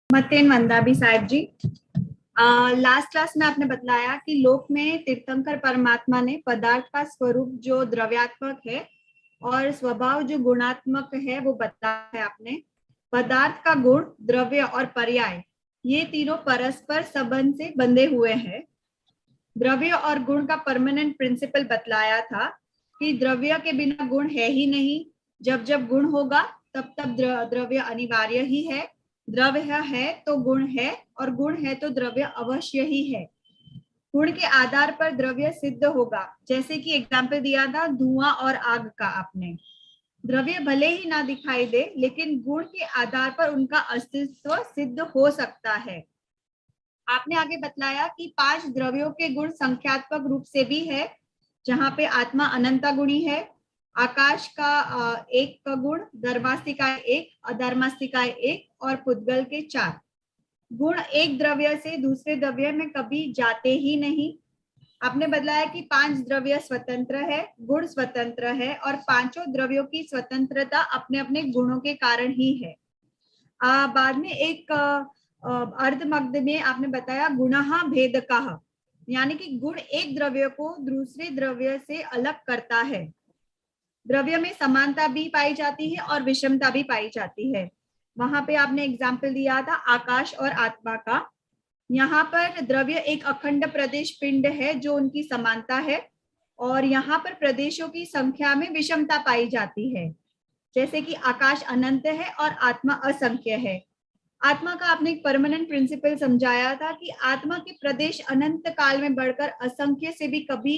मतेन वंदाबी साहिब जी, last class में आपने बतलाया कि लोक में तीर्थंकर परमात्मा ने पदार्थ का स्वरूप जो द्रव्यात्मक है और स्वभाव जो गुणात्मक है वो बताया है आपने। पदार्थ का गुण, द्रव्य और पर्याय ये तीनों परस्पर संबंध से बंधे हुए हैं। द्रव्य और गुण का परमानेंट प्रिंसिपल बतलाया था कि द्रव्य के बिना गुण है ही नहीं, जब जब गुण होगा तब तब द्रव्य अनिवार्य ही है, द्रव्य है तो गुण है और गुण है तो द्रव्य अवश्य ही है। गुण के आधार पर द्रव्य सिद्ध होगा, जैसे कि एग्जाम्पल दिया था धुआं और आग का आपने। द्रव्य भले ही ना दिखाई दे लेकिन गुण के आधार पर उनका अस्तित्व सिद्ध हो सकता है। आपने आगे बतलाया कि 5 द्रव्यों के गुण संख्यात्मक रूप से भी है, जहां पे आत्मा अनंता गुणी है, आकाश का 1 का गुण, धर्मास्तिकाय 1, अधर्मास्तिकाय 1 और पुद्गल के 4 गुण एक द्रव्य से दूसरे द्रव्य में कभी जाते ही नहीं। आपने बतलाया कि 5 द्रव्य स्वतंत्र है, गुण स्वतंत्र है और पांचों द्रव्यों की स्वतंत्रता अपने अपने गुणों के कारण ही है। बाद में एक अर्धमग्ध में आपने बताया गुणः भेदकः, यानी कि गुण एक द्रव्य को दूसरे द्रव्य से अलग करता है। द्रव्य में समानता भी पाई जाती है और विषमता भी पाई जाती है। वहां पे आपने एग्जाम्पल दिया था आकाश और आत्मा का। यहाँ पर द्रव्य एक अखंड प्रदेश पिंड है जो उनकी समानता है, और यहाँ पर प्रदेशों की संख्या में विषमता पाई जाती है, जैसे कि आकाश अनंत है और आत्मा असंख्य है। आत्मा का आपने एक परमानेंट प्रिंसिपल समझाया था कि आत्मा के प्रदेश अनंत काल में बढ़कर असंख्य से भी कभी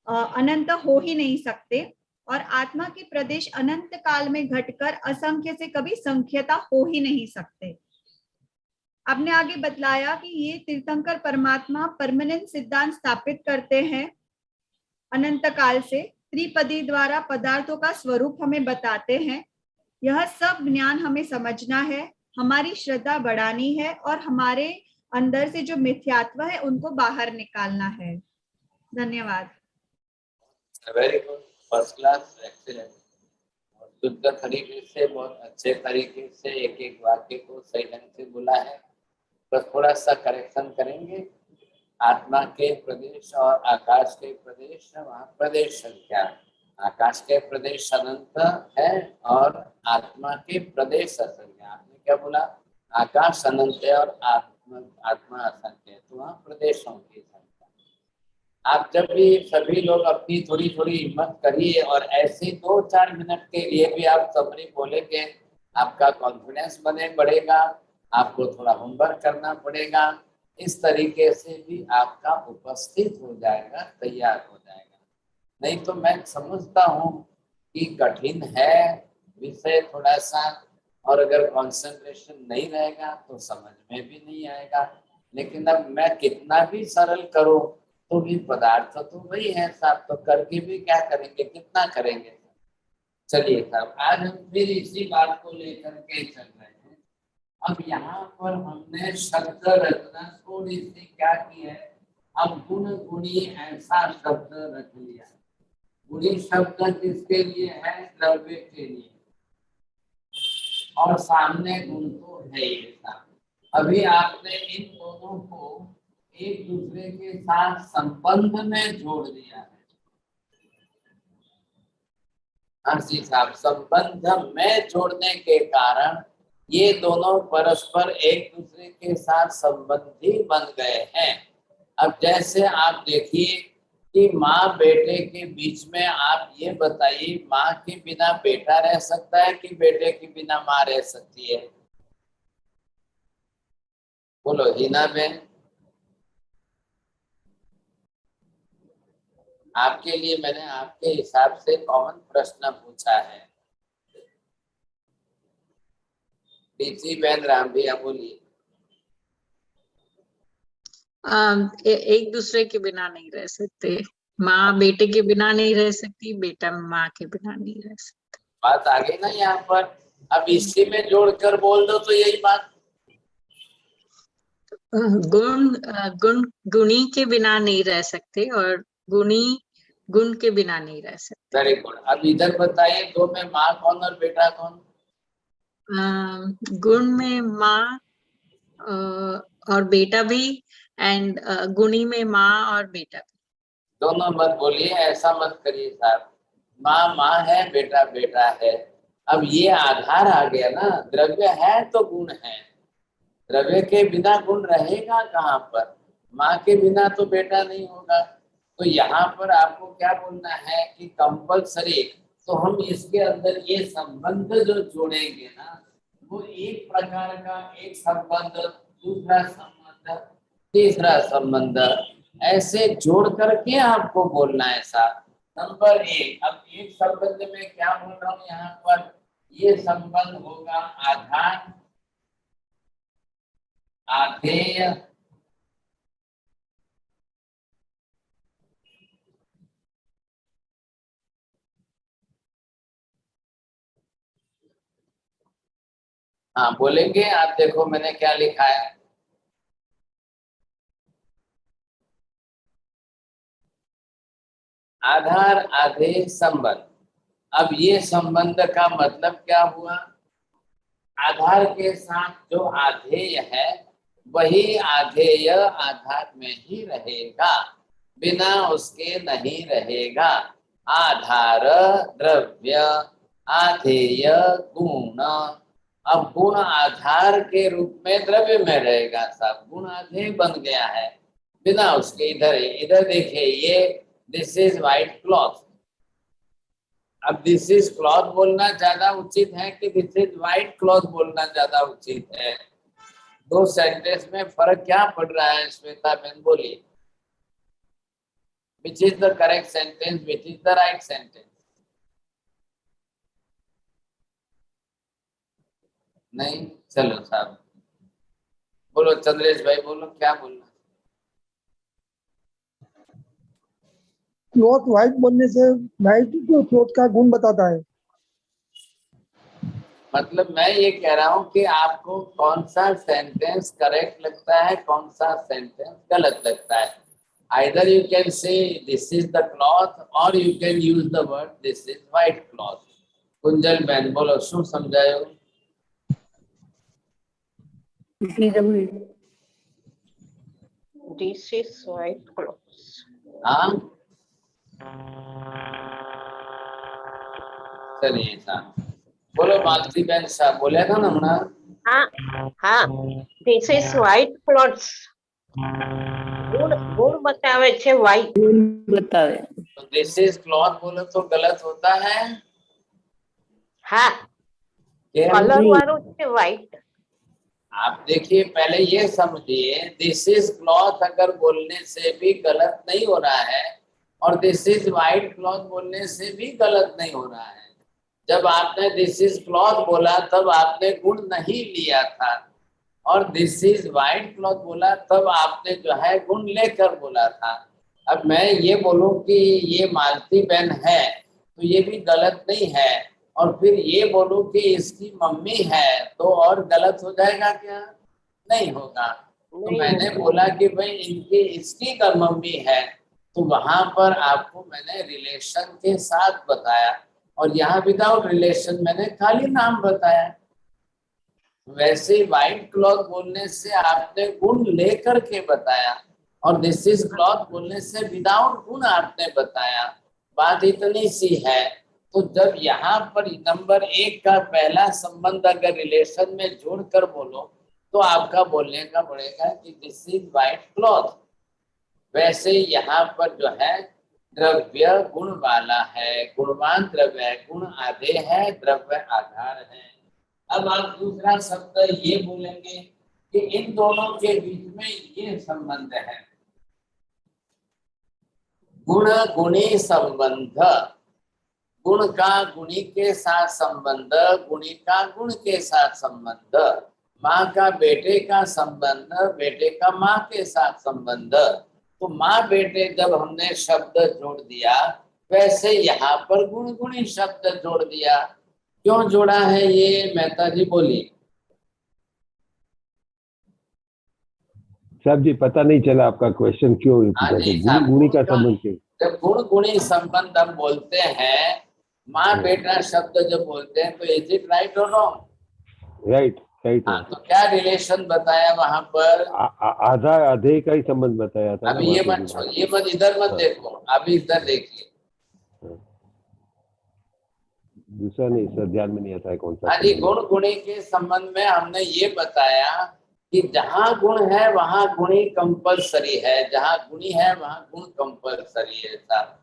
अनंत हो ही नहीं सकते, और आत्मा के प्रदेश अनंत काल में घटकर असंख्य से कभी संख्यता हो ही नहीं सकते। आपने आगे बतलाया कि ये तीर्थंकर परमात्मा परमानेंट सिद्धांत स्थापित करते हैं अनंत काल से, त्रिपदी द्वारा पदार्थों का स्वरूप हमें बताते हैं। यह सब ज्ञान हमें समझना है, हमारी श्रद्धा बढ़ानी है और हमारे अंदर से जो मिथ्यात्व है उनको बाहर निकालना है। धन्यवाद। Very good, first class, excellent. शुद्ध तरीके से, बहुत अच्छे तरीके से एक एक वाक्य को सही ढंग से बोला है। बस थोड़ा सा करेक्शन करेंगे। आत्मा के प्रदेश और आकाश के प्रदेश, वहाँ प्रदेश संख्या, आकाश के प्रदेश अनंत है और आत्मा के प्रदेश असंख्य। आपने क्या बोला? आकाश अनंत है और आत्मा असंख्य है, तो वहाँ प्रदेशों की संख्या। आप जब भी सभी लोग अपनी थोड़ी थोड़ी हिम्मत करिए और ऐसे 2-4 मिनट के लिए भी आप समरी बोलेंगे, आपका कॉन्फिडेंस बढ़ेगा, आपको थोड़ा होमवर्क करना पड़ेगा। इस तरीके से भी आपका उपस्थित हो जाएगा, तैयार हो जाएगा। नहीं तो मैं समझता हूँ कि कठिन है विषय थोड़ा सा, और अगर कंसंट्रेशन नहीं रहेगा तो समझ में भी नहीं आएगा। लेकिन अब मैं कितना भी सरल करूँ तो भी पदार्थ तो वही है साहब, तो करके भी क्या करेंगे, कितना करेंगे। चलिए साहब, आज हम फिर इसी बात को लेकर के चल रहे हैं। अब यहाँ पर हमने शब्द रचना थोड़ी सी क्या की है, अब गुण गुणी ऐसा शब्द रख लिया। गुणी शब्द किसके लिए है? द्रव्य के लिए, और सामने गुण तो है ये साहब। अभी आपने इन दोनों को एक दूसरे के साथ संबंध में जोड़ दिया है। हर्षी साहब, संबंध में जोड़ने के कारण ये दोनों परस्पर एक दूसरे के साथ संबंधी बन गए हैं। अब जैसे आप देखिए कि माँ बेटे के बीच में, आप ये बताइए, माँ के बिना बेटा रह सकता है कि बेटे के बिना माँ रह सकती है? बोलो हिना बहन। आपके लिए मैंने आपके हिसाब से कॉमन प्रश्न पूछा है। डीसी बहन, राम भैया बोलिए। एक दूसरे के बिना नहीं रह सकते। माँ बेटे के बिना नहीं रह सकती, बेटा माँ के बिना नहीं रह सकता। बात आ गई ना यहाँ पर। अब इसी में जोड़कर बोल दो तो यही बात। गुण गुणी के बिना नहीं रह सकते और गुणी गुण के बिना नहीं रह सकते। Very good. अब इधर बताइए, दो में माँ कौन और बेटा कौन? गुण में माँ और बेटा भी, एंड गुणी में माँ और बेटा भी। दोनों मत बोलिए, ऐसा मत करिए साहब। माँ माँ है, बेटा बेटा है। अब ये आधार आ गया ना, द्रव्य है तो गुण है। द्रव्य के बिना गुण रहेगा कहाँ पर? माँ के बिना तो बेटा नहीं होगा। तो यहाँ पर आपको क्या बोलना है कि कंपल्सरी, तो हम इसके अंदर ये संबंध जो जोड़ेंगे ना, वो एक प्रकार का एक संबंध, दूसरा संबंध, तीसरा संबंध, ऐसे जोड़ करके आपको बोलना है साहब। नंबर एक, अब एक संबंध में क्या बोल रहा हूँ यहाँ पर, ये संबंध होगा आधार आधेय हाँ बोलेंगे आप, देखो मैंने क्या लिखा है। आधार आधेय संबंध। अब ये संबंध का मतलब क्या हुआ? आधार के साथ जो आधेय है वही आधेय आधार में ही रहेगा, बिना उसके नहीं रहेगा। आधार द्रव्य, आधेय गुण। अब गुण आधार के रूप में द्रव्य में रहेगा साहब, गुण आधेय बन गया है बिना उसके। इधर देखिए, ये दिस इज व्हाइट क्लॉथ। अब दिस इज क्लॉथ बोलना ज्यादा उचित है कि दिस इज व्हाइट क्लॉथ बोलना ज्यादा उचित है? दो सेंटेंस में फर्क क्या पड़ रहा है श्वेता बहन, बोलिए। Which is the correct sentence, which is the right sentence? नहीं, चलो साहब बोलो, चंद्रेश भाई बोलो, क्या बोलना? क्लॉथ व्हाइट बनने से व्हाइट तो क्लॉथ का गुण बताता है। मतलब मैं ये कह रहा हूँ कि आपको कौन सा सेंटेंस करेक्ट लगता है, कौन सा सेंटेंस गलत लगता है। Either you can say this is the cloth or you can use the word this is white cloth. Kunjal बहन बोलो, શું સમજાયું? This is white clothes. हाँ चलिए साहब बोलो, मालती बहन साहब बोले था ना हमारा। हाँ, this is white clothes. गुण बतावे छे white बतावे। तो दिस इज क्लॉथ बोलो तो गलत होता है। हाँ, कलर वालों छे white। आप देखिए, पहले ये समझिए, दिस इज क्लॉथ अगर बोलने से भी गलत नहीं हो रहा है और दिस इज व्हाइट क्लॉथ बोलने से भी गलत नहीं हो रहा है। जब आपने दिस इज क्लॉथ बोला तब आपने गुण नहीं लिया था, और दिस इज व्हाइट क्लॉथ बोला तब आपने जो है गुण लेकर बोला था। अब मैं ये बोलूं कि ये मालती बहन है तो ये भी गलत नहीं है, और फिर ये बोलूं कि इसकी मम्मी है तो और गलत हो जाएगा क्या? नहीं होगा। तो मैंने बोला कि भाई इनकी इसकी का मम्मी है, तो वहां पर आपको मैंने रिलेशन के साथ बताया, और यहाँ विदाउट रिलेशन मैंने खाली नाम बताया। वैसे व्हाइट क्लॉथ बोलने से आपने गुण लेकर के बताया, और दिस इज क्लॉथ बोलने से विदाउट गुण आपने बताया। बात इतनी सी है। तो जब यहाँ पर नंबर एक का पहला संबंध अगर रिलेशन में जोड़कर बोलो तो आपका बोलने का पड़ेगा कि दिस इज व्हाइट क्लॉथ। वैसे यहाँ पर जो है द्रव्य गुण वाला है, गुणवान द्रव्य है, गुण आधे है, द्रव्य आधार है। अब आप दूसरा शब्द ये बोलेंगे कि इन दोनों के बीच में ये संबंध है, गुण गुणी संबंध। गुण का गुणी के साथ संबंध, गुणी का गुण के साथ संबंध, माँ का बेटे का संबंध, बेटे का माँ के साथ संबंध। तो माँ बेटे जब हमने शब्द जोड़ दिया, वैसे यहाँ पर गुण गुणी शब्द जोड़ दिया। क्यों जोड़ा है ये मेहता जी बोलिए। साहब जी पता नहीं चला आपका क्वेश्चन क्यों गुण गुणी का संबंध क्यों? जब गुण गुणी संबंध हम बोलते हैं, माँ बेटा शब्द जब बोलते हैं, तो इज इट राइट और रॉन्ग? राइट। सही था। हाँ, तो क्या रिलेशन बताया वहां पर? आधा आधे का ही संबंध बताया था ना अभी ये वहाँ पे मत बिना। ये मत इधर मत हाँ। देखो, अभी इधर देखिए। दूसरा नहीं, सर ध्यान में नहीं आता है कौन सा हाँ जी, संबंध। गुण गुणी के संबंध में हमने ये बताया कि जहाँ गुण है वहां गुणी कंपलसरी है, जहाँ गुणी है वहां गुण कंपलसरी है। साहब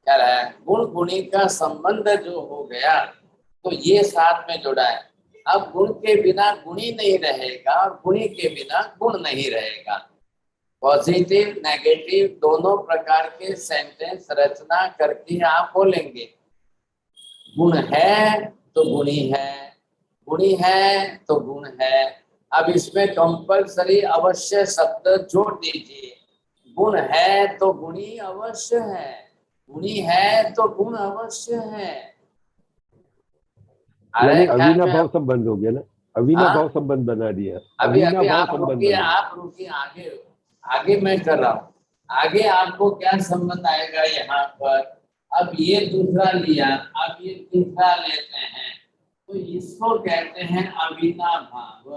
क्या रहा है, गुण गुणी का संबंध जो हो गया तो ये साथ में जुड़ा है। अब गुण के बिना गुणी नहीं रहेगा और गुणी के बिना गुण नहीं रहेगा। पॉजिटिव नेगेटिव दोनों प्रकार के सेंटेंस रचना करके आप बोलेंगे। गुण है तो गुणी है, गुणी है तो गुण है। अब इसमें कंपलसरी अवश्य शब्द जोड़ दीजिए। गुण है तो गुणी अवश्य है, गुणी है तो गुण अवश्य है। यानी ख्याल में अविनाभाव संबंध हो गया ना, अविनाभाव संबंध बना दिया। अभी अविनाभाव आप संबंध रुकिए, बना। आप रुकिए, आगे आगे मैं कर रहा हूँ। आगे आपको क्या संबंध आएगा यहाँ पर? अब ये दूसरा लिया, अब ये तीसरा लेते हैं, तो इसको कहते हैं अविनाभाव।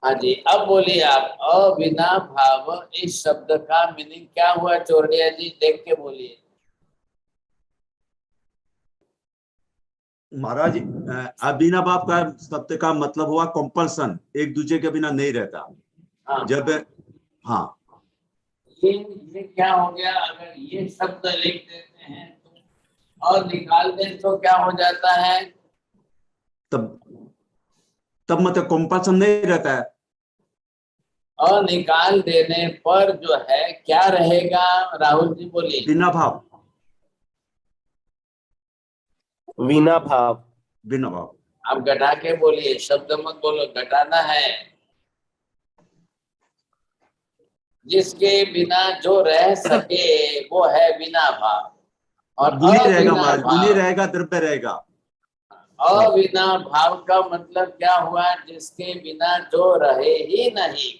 हाँ जी, अब बोलिए आप, अविनाभाव इस शब्द का मीनिंग क्या हुआ चोरडिया जी? देख के बोलिए। महाराज, अविनाभाव का शब्द का मतलब हुआ कंपल्सन, एक दूसरे के बिना नहीं रहता। हाँ, जब हाँ ये क्या हो गया? अगर ये शब्द लिख देते हैं तो और निकाल दें तो क्या हो जाता है? तब मतलब कंपल्सन नहीं रहता है। और निकाल देने पर जो है क्या रहेगा? राहुल जी बोलिए। बिना भाव, बिना भाव, बिना भाव। आप घटा के बोलिए, शब्द मत बोलो, घटाना है। जिसके बिना जो रह सके वो है बिना भाव। और गुणी रहेगा अबिना महाराज, गुणी भाव, रहेगा, द्रव्य रहेगा। अबिना भाव का मतलब क्या हुआ? जिसके बिना जो रहे ही नहीं,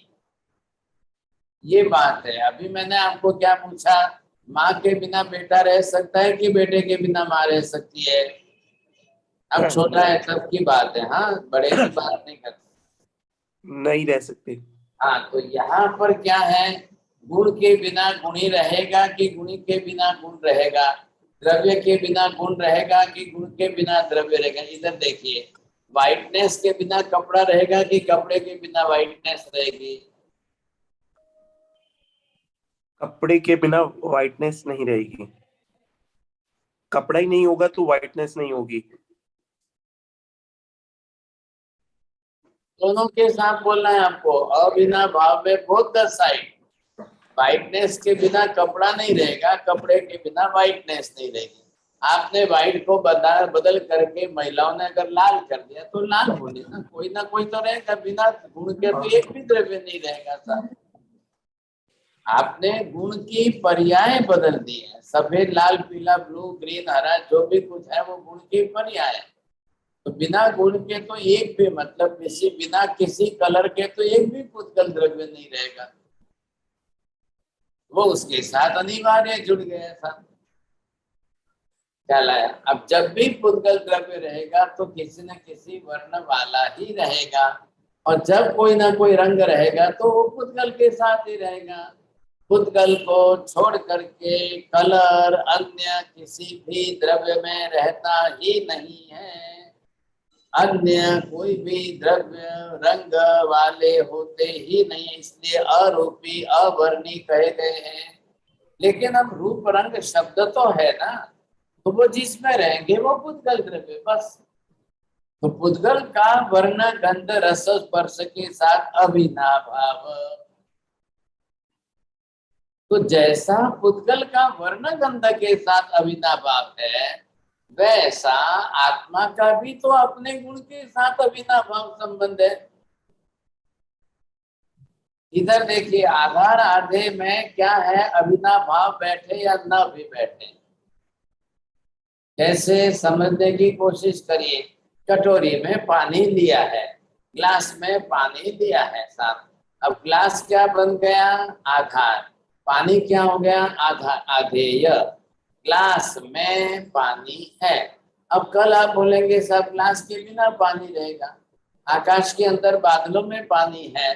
ये बात है। अभी मैंने आपको क्या पूछा? माँ के बिना बेटा रह सकता है कि बेटे के बिना माँ रह सकती है? अब छोटा है तब की बात है, हाँ, बड़े की बात नहीं करते। नहीं रह सकते। हाँ, तो यहाँ पर क्या है? गुण के बिना गुणी रहेगा कि गुणी के बिना गुण रहेगा? द्रव्य के बिना गुण रहेगा कि गुण के बिना द्रव्य रहेगा? इधर देखिए, व्हाइटनेस के बिना कपड़ा रहेगा कि कपड़े के बिना व्हाइटनेस रहेगी? कपड़े के बिना व्हाइटनेस नहीं रहेगी। कपड़ा ही नहीं होगा तो व्हाइटनेस नहीं होगी। दोनों के साथ बोलना है आपको। अबिना भाव में बोथ द साइड। व्हाइटनेस के बिना कपड़ा नहीं रहेगा, कपड़े के बिना व्हाइटनेस नहीं रहेगी। आपने व्हाइट को बदल करके महिलाओं ने अगर लाल कर दिया तो लाल होने ना कोई तो रहेगा। बिना गुण के तो एक भी द्रव्य नहीं रहेगा साहब। आपने गुण की पर्याय बदल दी है। सफेद, लाल, पीला, ब्लू, ग्रीन, हरा, जो भी कुछ है वो गुण की पर्याय है। तो बिना गुण के तो एक भी, मतलब बिना किसी कलर के तो एक भी पुद्गल द्रव्य नहीं रहेगा। वो उसके साथ अनिवार्य जुड़ गया था। क्या लाया? अब जब भी पुद्गल द्रव्य रहेगा तो किसी न किसी वर्ण वाला ही रहेगा, और जब कोई ना कोई रंग रहेगा तो वो पुद्गल के साथ ही रहेगा। पुद्गल को छोड़ करके कलर अन्य किसी भी द्रव्य में रहता ही नहीं है। अन्य कोई भी द्रव्य रंग वाले होते ही नहीं, इसलिए अरूपी अवर्णी कहे गए हैं। लेकिन अब रूप रंग शब्द तो है ना, तो वो जिसमें रहेंगे वो पुद्गल द्रव्य बस। तो पुद्गल का वर्ण गंध रस स्पर्श के साथ अविनाभाव। तो जैसा पुद्गल का वर्ण गंध के साथ अविनाभाव है, वैसा आत्मा का भी तो अपने गुण के साथ अविनाभाव संबंध है। इधर देखिए, आधार आधे में क्या है? अविनाभाव बैठे या न भी बैठे, कैसे समझने की कोशिश करिए। कटोरी में पानी लिया है, ग्लास में पानी लिया है साहब। अब ग्लास क्या बन गया? आधार। पानी क्या हो गया? आधार, आधेय। ग्लास में पानी है। अब कल आप बोलेंगे सब ग्लास के बिना पानी रहेगा, आकाश के अंदर बादलों में पानी है,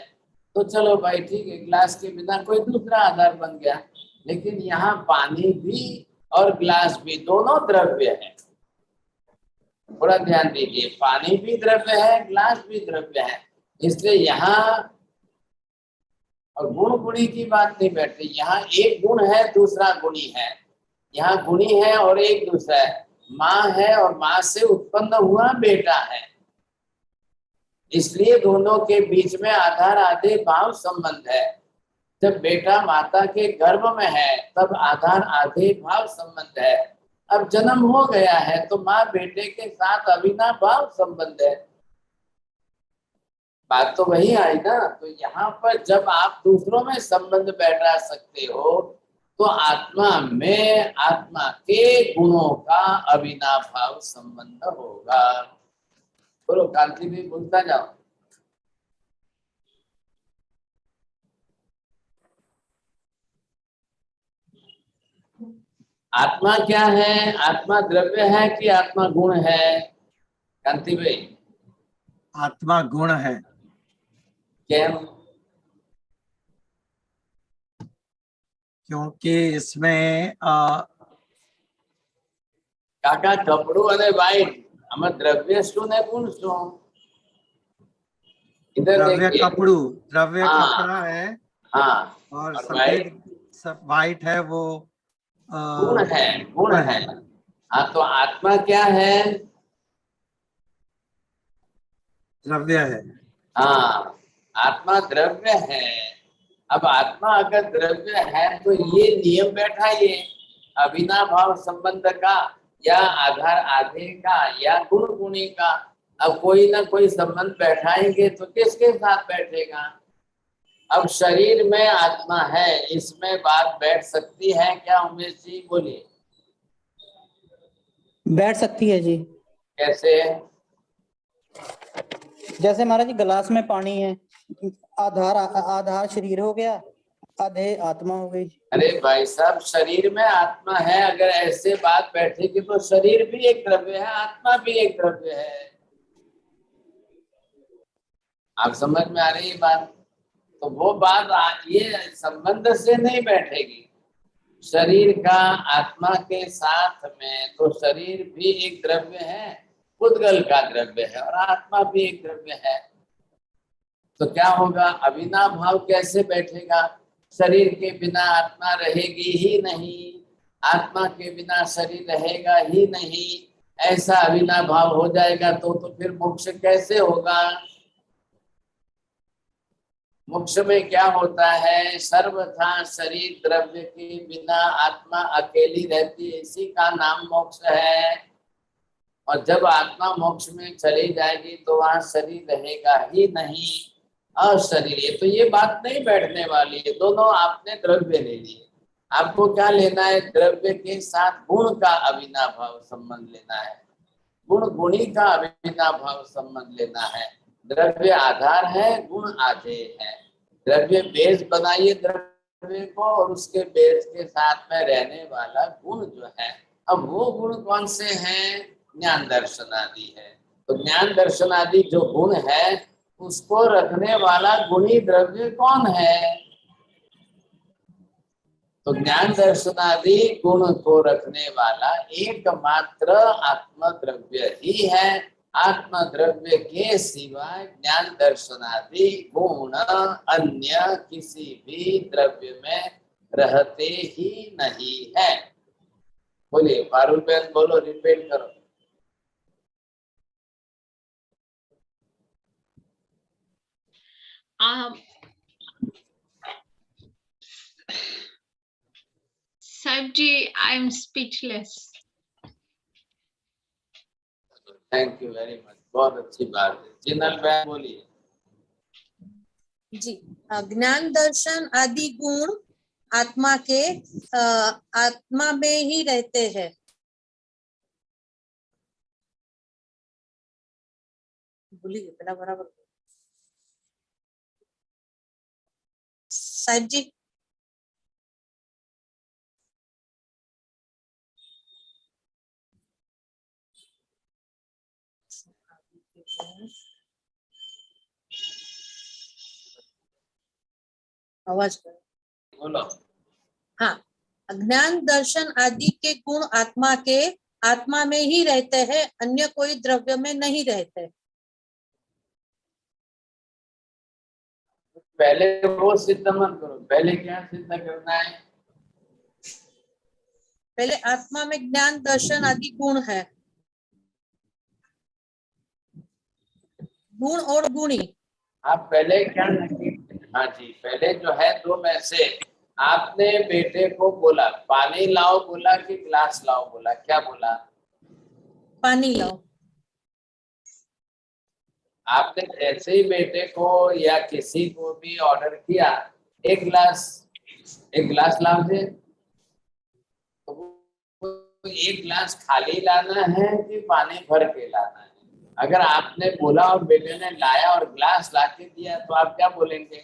तो चलो भाई ठीक है, ग्लास के बिना कोई दूसरा आधार बन गया। लेकिन यहाँ पानी भी और ग्लास भी दोनों द्रव्य है। थोड़ा ध्यान दीजिए, पानी भी द्रव्य है, ग्लास भी द्रव्य है, इसलिए यहाँ और गुण गुणी की बात नहीं बैठती। यहाँ एक गुण है, दूसरा गुणी है। यहाँ गुणी है और एक दूसरा है। माँ है और माँ से उत्पन्न हुआ बेटा है, इसलिए दोनों के बीच में आधार आधे भाव संबंध है। जब बेटा माता के गर्भ में है तब आधार आधे भाव संबंध है। अब जन्म हो गया है तो माँ बेटे के साथ अविनाभाव भाव संबंध है। बात तो वही आई ना। तो यहाँ पर जब आप दूसरों में संबंध बैठा सकते हो तो आत्मा में आत्मा के गुणों का अविनाभाव संबंध होगा। बोलो कांति भी बोलता जाओ। आत्मा क्या है? आत्मा द्रव्य है कि आत्मा गुण है? कांति भाई, आत्मा गुण है। क्या? क्योंकि इसमें काका कपड़ू અને वाइट हमें द्रव्य શું ने गुण શું? इधर द्रव्य देखिए। कपड़ू, द्रव्य हाँ, कपड़ा है। हाँ, और और सफेद वाइट है वो गुण है, गुण है। हाँ, तो आत्मा क्या है? द्रव्य है। हाँ, आत्मा द्रव्य है। अब आत्मा अगर द्रव्य है तो ये नियम बैठा, ये अविनाभाव संबंध का या आधार आधे का या गुण गुणी का। अब कोई ना कोई संबंध बैठाएंगे तो किसके साथ बैठेगा? अब शरीर में आत्मा है, इसमें बात बैठ सकती है क्या उमेश जी? बोलिए। बैठ सकती है जी। कैसे? जैसे महाराज जी गिलास में पानी है, आधार आधार शरीर हो गया, आधे आत्मा हो गई। अरे भाई साहब, शरीर में आत्मा है, अगर ऐसे बात बैठेगी तो शरीर भी एक द्रव्य है, आत्मा भी एक द्रव्य है। आप समझ में आ रही है बात? तो वो बात ये संबंध से नहीं बैठेगी। शरीर का आत्मा के साथ में, तो शरीर भी एक द्रव्य है, पुद्गल का द्रव्य है, और आत्मा भी एक द्रव्य है। तो क्या होगा? अविनाभाव कैसे बैठेगा? शरीर के बिना आत्मा रहेगी ही नहीं, आत्मा के बिना शरीर रहेगा ही नहीं। ऐसा अविनाभाव हो जाएगा तो फिर मोक्ष कैसे होगा? मोक्ष में क्या होता है? सर्वथा शरीर द्रव्य के बिना आत्मा अकेली रहती है, इसी का नाम मोक्ष है। और जब आत्मा मोक्ष में चली जाएगी तो वहां शरीर रहेगा ही नहीं, अशरीर। तो ये बात नहीं बैठने वाली है। दोनों आपने द्रव्य ले लिए, आपको क्या लेना है? द्रव्य के साथ गुण का अविनाभाव संबंध लेना है, गुण गुणी का अविनाभाव संबंध लेना है। द्रव्य आधार है, गुण आधे है। द्रव्य बेस बनाइए द्रव्य को, और उसके बेस के साथ में रहने वाला गुण जो है, अब वो गुण कौन से हैं? ज्ञान दर्शन आदि है। तो ज्ञान दर्शन आदि जो गुण है उसको रखने वाला गुणी द्रव्य कौन है? तो ज्ञान दर्शन आदि गुण को रखने वाला एकमात्र आत्म द्रव्य ही है। आत्म द्रव्य के सिवाय ज्ञान दर्शन आदि गुण अन्य किसी भी द्रव्य में रहते ही नहीं है। बोलिए पारुल बहन, बोलो, रिपीट करो। Sir ji, I am speechless. Thank you very much, बहुत अच्छी बात है। जिनल बहन बोलिए। जी, ज्ञान दर्शन आदि गुण आत्मा के आत्मा में ही रहते हैं। बोलिए पहला बराबर। साहिब जी, आवाज बोलो। हाँ, ज्ञान दर्शन आदि के गुण आत्मा में ही रहते हैं, अन्य कोई द्रव्य में नहीं रहते। पहले वो सिद्ध मत करो, पहले क्या सिद्ध करना है? पहले आत्मा में ज्ञान दर्शन आदि गुण है, गुण और गुणी। आप पहले क्या नक्की? हाँ जी, पहले जो है दो में से आपने बेटे को बोला पानी लाओ, बोला कि ग्लास लाओ, बोला क्या बोला? पानी लाओ। आपने जैसे ही बेटे को या किसी को भी ऑर्डर किया एक गिलास लाओ दे, तो एक गिलास खाली लाना है कि पानी भर के लाना है? अगर आपने बोला और बेटे ने लाया और गिलास ला के दिया तो आप क्या बोलेंगे?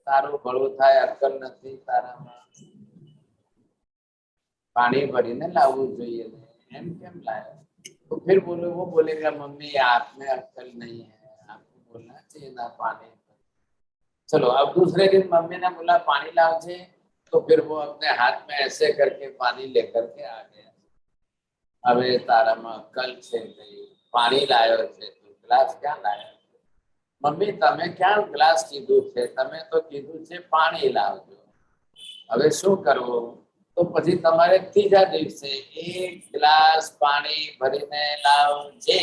तारो बड़ो था, अक्कल नहीं तारा में पानी भरी ने लावू જોઈએ એમ કેમ लाया? तो फिर वो बोलेगा मम्मी आप में अक्कल नहीं है, आपको बोलना चाहिए ना पानी। चलो अब दूसरे दिन मम्मी ने बोला पानी लाओ जी, तो फिर वो अपने हाथ में ऐसे करके पानी लेकर के आ गया। अबे तारा में अक्कल છે नहीं, पानी लायो છે तो ग्लास क्या लाया? मम्मी तमे क्या ग्लास कीधु છે? तमे तो कीधु છે पानी लावજો। હવે શું કરવું? तो પછી તમારે ત્રીજા દિવસે એક ગ્લાસ પાણી ભરીને લાવજે।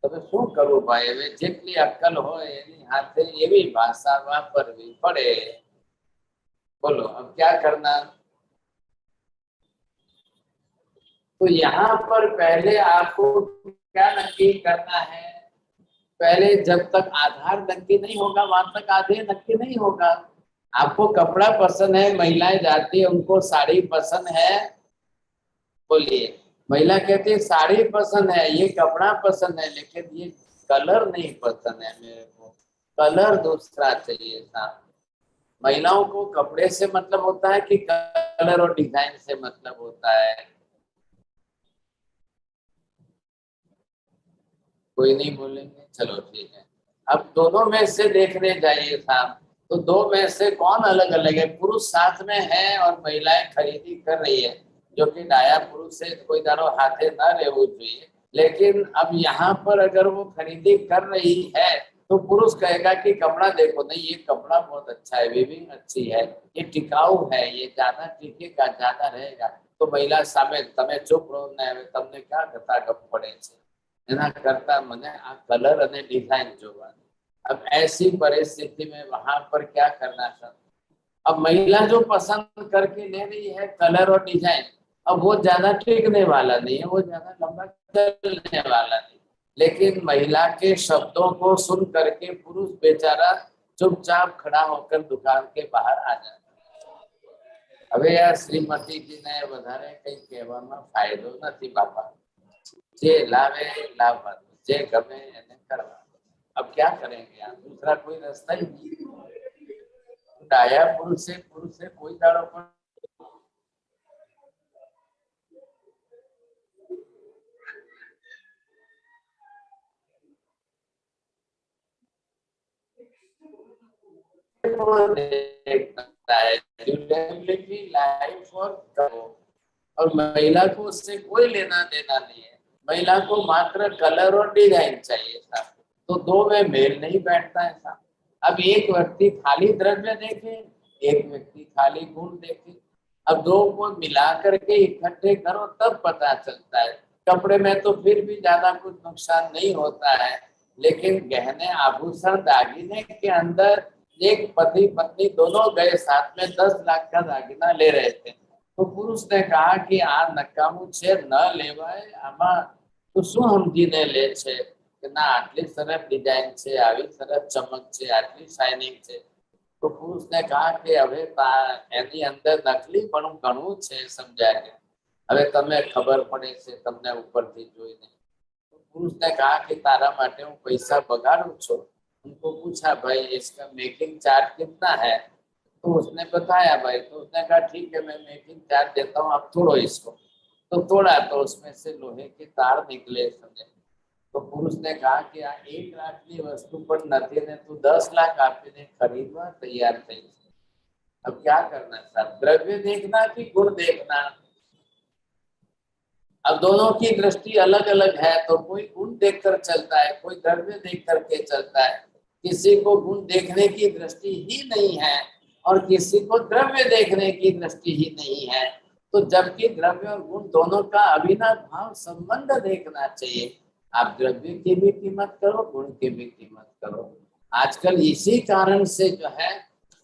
તમે શું કરવું ભાઈ? હવે જેટલી અક્કલ હોય એની હાથે એવી ભાષા વાપરવી પડે। बोलो अब क्या करना? तो यहाँ पर पहले आपको क्या नक्की करना है? पहले जब तक आधार नक्की नहीं होगा वहां तक आधे नक्की नहीं होगा। आपको कपड़ा पसंद है, महिलाएं जाती है उनको साड़ी पसंद है, बोलिए। महिला कहती है साड़ी पसंद है, ये कपड़ा पसंद है, लेकिन ये कलर नहीं पसंद है, मेरे को कलर दूसरा चाहिए था। महिलाओं को कपड़े से मतलब होता है कि कलर और डिजाइन से मतलब होता है? कोई नहीं बोलेंगे, चलो ठीक है। अब दोनों में से देखने जाइए साहब, तो दो में से कौन अलग अलग है? पुरुष साथ में है और महिलाएं खरीदी कर रही है, जो कि डाया पुरुष से कोई दारो हाथे न रहવું જોઈએ। लेकिन अब यहाँ पर अगर वो खरीदी कर रही है तो पुरुष कहेगा कि कपड़ा देखो, नहीं ये कपड़ा बहुत अच्छा है, वीविंग अच्छी है, ये टिकाऊ है, ये ज्यादा टिकेगा, ज्यादा रहेगा। तो महिला सामे તમે ચૂપ રહો ને, હવે તમને क्या ગતા ગપ પડે છે? એના કરતા મને આ કલર અને ડિઝાઇન જોવા। अब ऐसी परिस्थिति में वहां पर क्या करना था? अब महिला जो पसंद करके ले रही है कलर और डिजाइन, अब वो ज्यादा टिकने वाला नहीं है, वो ज्यादा लंबा चलने वाला नहीं। लेकिन महिला के शब्दों को सुन करके पुरुष बेचारा चुपचाप खड़ा होकर दुकान के बाहर आ जाता। હવે આ શ્રીમતીજીને વધારે કઈ કહેવામાં ફાયદો નથી બાપા। જે લાવે લાવવાનું, જે ગમે એને કરવાનું। अब क्या करेंगे आप? दूसरा कोई रास्ता ही नहीं। डाया पुरुष से कोई दाड़ो पर और महिला को उससे कोई लेना देना नहीं है। महिला को मात्र कलर और डिजाइन चाहिए था, तो दो में मेल नहीं बैठता है साहब। अब एक व्यक्ति खाली द्रव्य देखे, एक व्यक्ति खाली गुण देखे, अब दो को मिला करके इकट्ठे करो तब पता चलता है। कपड़े में तो फिर भी ज्यादा कुछ नुकसान नहीं होता है, लेकिन गहने आभूषण दागीने के अंदर एक पति पत्नी दोनों गए साथ में 10 लाख का दागीना ले रहे थे, तो पुरुष ने कहा कि आ नकामू छे न लेवाय, आमा तो शू समझीने ले छे कि ना आटली सरस डिजाइन छे, आवी सरस चमक छे, आटली शाइनिंग छे। तो पुरुष ने कहा कि हवे एनी अंदर नकली पण घणुं छे, समझाय के हवे तमे खबर पड़े छे तमने उपरथी जोईने। तो पुरुष ने कहा कि तारा माटे हूँ पैसा बगाड़ू छो। उनको पूछा भाई इसका मेकिंग चार्ज कितना है? तो उसने बताया भाई, तो उसने कहा ठीक है मैं मेकिंग चार्ज देता हूँ, आप तोड़ो इसको। तो तोड़ा तो उसमें से लोहे के तार निकले समझे। तो पुरुष ने कहा कि આ 1 લાખની વસ્તુ પણ નથી ને તું 10 લાખ આપીને ખરીદવા તૈયાર થઈ છે. अब क्या करना साहब, द्रव्य देखना कि गुण देखना? अब दोनों की दृष्टि अलग अलग है, तो कोई गुण देखकर चलता है, कोई द्रव्य देख करके चलता है। किसी को गुण देखने की दृष्टि ही नहीं है और किसी को द्रव्य देखने की दृष्टि ही नहीं है। तो जबकि द्रव्य और गुण दोनों का अभिन्न भाव संबंध देखना चाहिए। आप द्रव्य की भी कीमत करो, गुण की भी कीमत करो। आजकल इसी कारण से जो है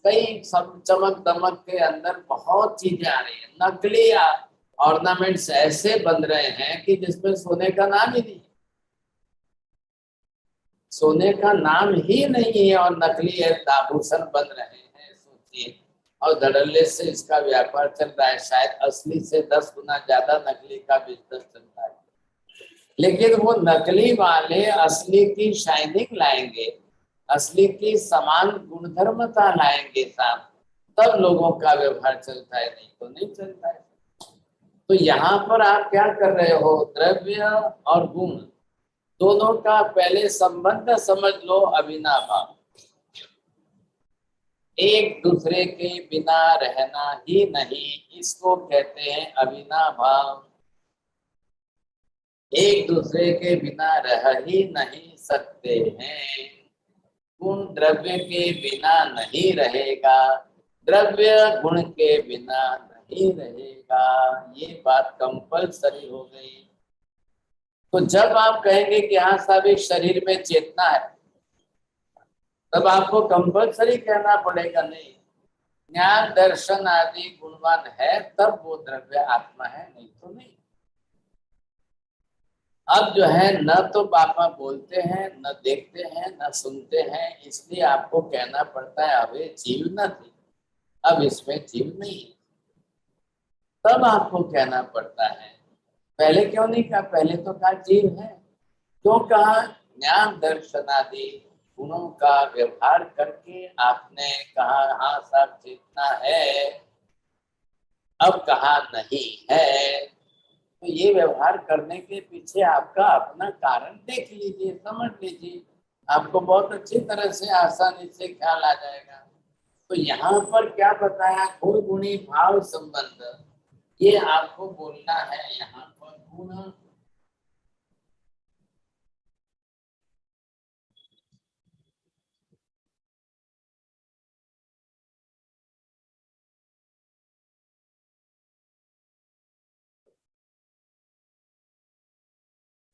कई सब चमक दमक के अंदर बहुत चीजें आ रही है, नकली ऑर्नामेंट्स ऐसे बन रहे हैं कि जिसमें सोने का नाम ही नहीं, सोने का नाम ही नहीं है और नकली आभूषण बन रहे हैं। सोचिए, और धड़ल्ले से इसका व्यापार चल रहा है। शायद असली से 10 गुना ज्यादा नकली का बिजनेस चलता है, लेकिन वो नकली वाले असली की शाइनिंग लाएंगे, असली की समान गुणधर्मता लाएंगे साहब, तब लोगों का व्यवहार चलता है, नहीं तो नहीं चलता है। तो यहाँ पर आप क्या कर रहे हो, द्रव्य और गुण दोनों का पहले संबंध समझ लो, अविनाभाव। एक दूसरे के बिना रहना ही नहीं, इसको कहते हैं अविनाभाव। एक दूसरे के बिना रह ही नहीं सकते हैं। गुण द्रव्य के बिना नहीं रहेगा, द्रव्य गुण के बिना नहीं रहेगा। ये बात कंपलसरी हो गई। तो जब आप कहेंगे कि हाँ साहब इस शरीर में चेतना है, तब आपको कंपलसरी कहना पड़ेगा, नहीं ज्ञान दर्शन आदि गुणवान है तब वो द्रव्य आत्मा है, नहीं तो नहीं। अब जो है न तो बापा बोलते हैं, न देखते हैं, न सुनते हैं, इसलिए आपको कहना पड़ता है अब ये जीव न थी, अब इसमें जीव नहीं है, तब आपको कहना पड़ता है। पहले क्यों नहीं कहा? पहले तो कहा जीव है। क्यों कहा? ज्ञान दर्शन आदि गुणों का व्यवहार करके आपने कहा हाँ साहब चेतना है, अब कहा नहीं है। तो ये व्यवहार करने के पीछे आपका अपना कारण देख लीजिए, समझ लीजिए, आपको बहुत अच्छी तरह से आसानी से ख्याल आ जाएगा। तो यहाँ पर क्या बताया, गुण गुणी भाव संबंध, ये आपको बोलना है। यहाँ पर गुण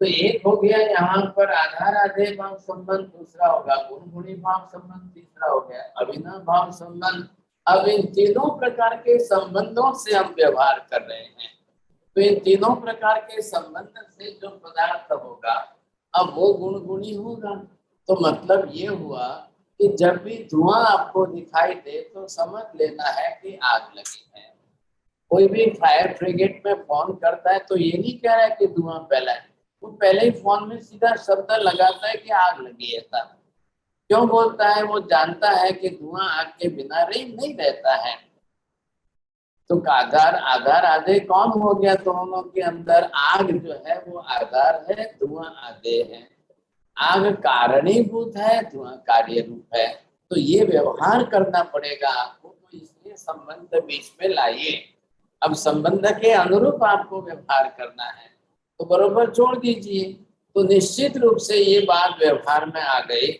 तो एक हो गया यहाँ पर आधार आधे भाव संबंध, दूसरा होगा गुण गुणी भाव संबंध, तीसरा हो गया अभिनव भाव संबंध। अब इन तीनों प्रकार के संबंधों से हम व्यवहार कर रहे हैं। तो इन तीनों प्रकार के संबंध से जो पदार्थ होगा अब वो गुण गुणी होगा। तो मतलब ये हुआ कि जब भी धुआं आपको दिखाई दे तो समझ लेना है कि आग लगी है। कोई भी फायर ब्रिगेड में फोन करता है तो ये नहीं कह रहा है कि धुआं फैला है, वो पहले ही फोन में सीधा शब्द लगाता है कि आग लगी है। साहब क्यों बोलता है? वो जानता है कि धुआं आग के बिना नहीं रहता है। तो आधार आधार आधे कौन हो गया दोनों के अंदर? आग जो है वो आधार है, धुआं आधे है। आग कारणीभूत है, धुआं कार्य रूप है। तो ये व्यवहार करना पड़ेगा आपको, तो इसलिए संबंध बीच में लाइए। अब संबंध के अनुरूप आपको व्यवहार करना है, तो बरोबर जोड़ दीजिए। तो निश्चित रूप से ये बात व्यवहार में आ गई।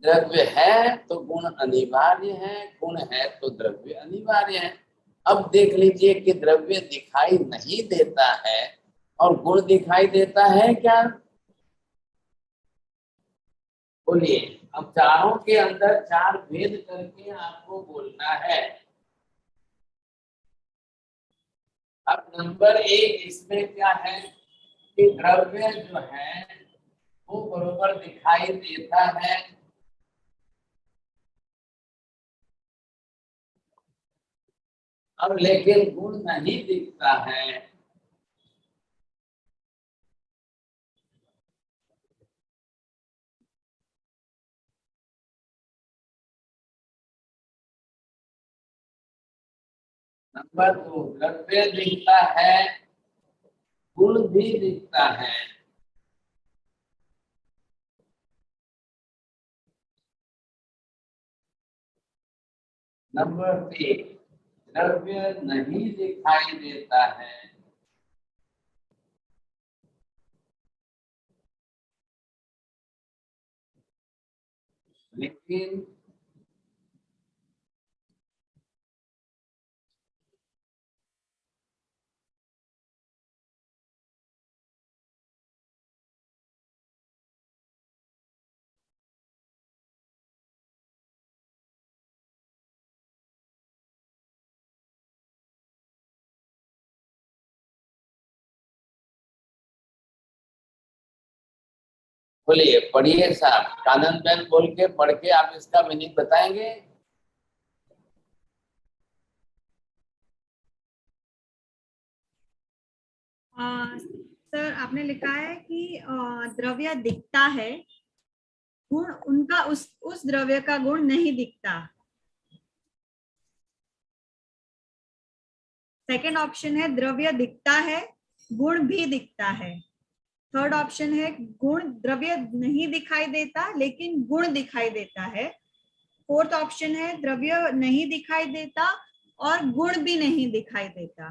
द्रव्य है तो गुण अनिवार्य है, गुण है तो द्रव्य अनिवार्य है। अब देख लीजिए कि द्रव्य दिखाई नहीं देता है और गुण दिखाई देता है क्या? बोलिए। अब चारों के अंदर चार भेद करके आपको बोलना है। अब नंबर 1 इसमें क्या है कि द्रव्य जो है वो बरोबर दिखाई देता है, अब लेकिन गुण नहीं दिखता है। नंबर 2 द्रव्य दिखता है, गुण भी दिखता है। नंबर 3, द्रव्य नहीं दिखाई देता है लेकिन बोलिए, पढ़िए साहब, कानन बैन बोल के पढ़ के आप इसका मीनिंग बताएंगे। सर आपने लिखा है कि द्रव्य दिखता है, गुण उनका उस द्रव्य का गुण नहीं दिखता। सेकंड ऑप्शन है द्रव्य दिखता है, गुण भी दिखता है। थर्ड ऑप्शन है गुण द्रव्य नहीं दिखाई देता लेकिन गुण दिखाई देता है। फोर्थ ऑप्शन है द्रव्य नहीं दिखाई देता और गुण भी नहीं दिखाई देता।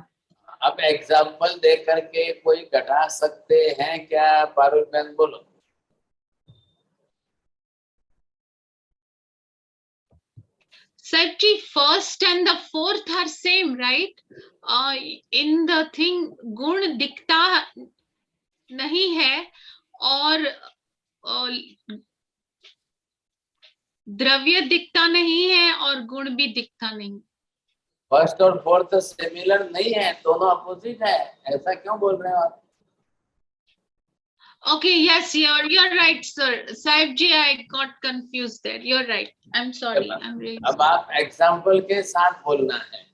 अब एग्जाम्पल दे करके कोई घटा सकते हैं क्या पारुल बहन, बोलो। Sir, first and the fourth are same, right? In the thing, गुण दिखता नहीं है और द्रव्य दिखता नहीं है और गुण भी दिखता नहीं। फर्स्ट और फोर्थ सिमिलर नहीं है, दोनों अपोजिट है, ऐसा क्यों बोल रहे हो आप? Okay, yes, you're right, sir. Saib ji, I got confused there. You're right. I'm sorry. I'm really sorry. अब आप एग्जाम्पल के साथ बोलना है।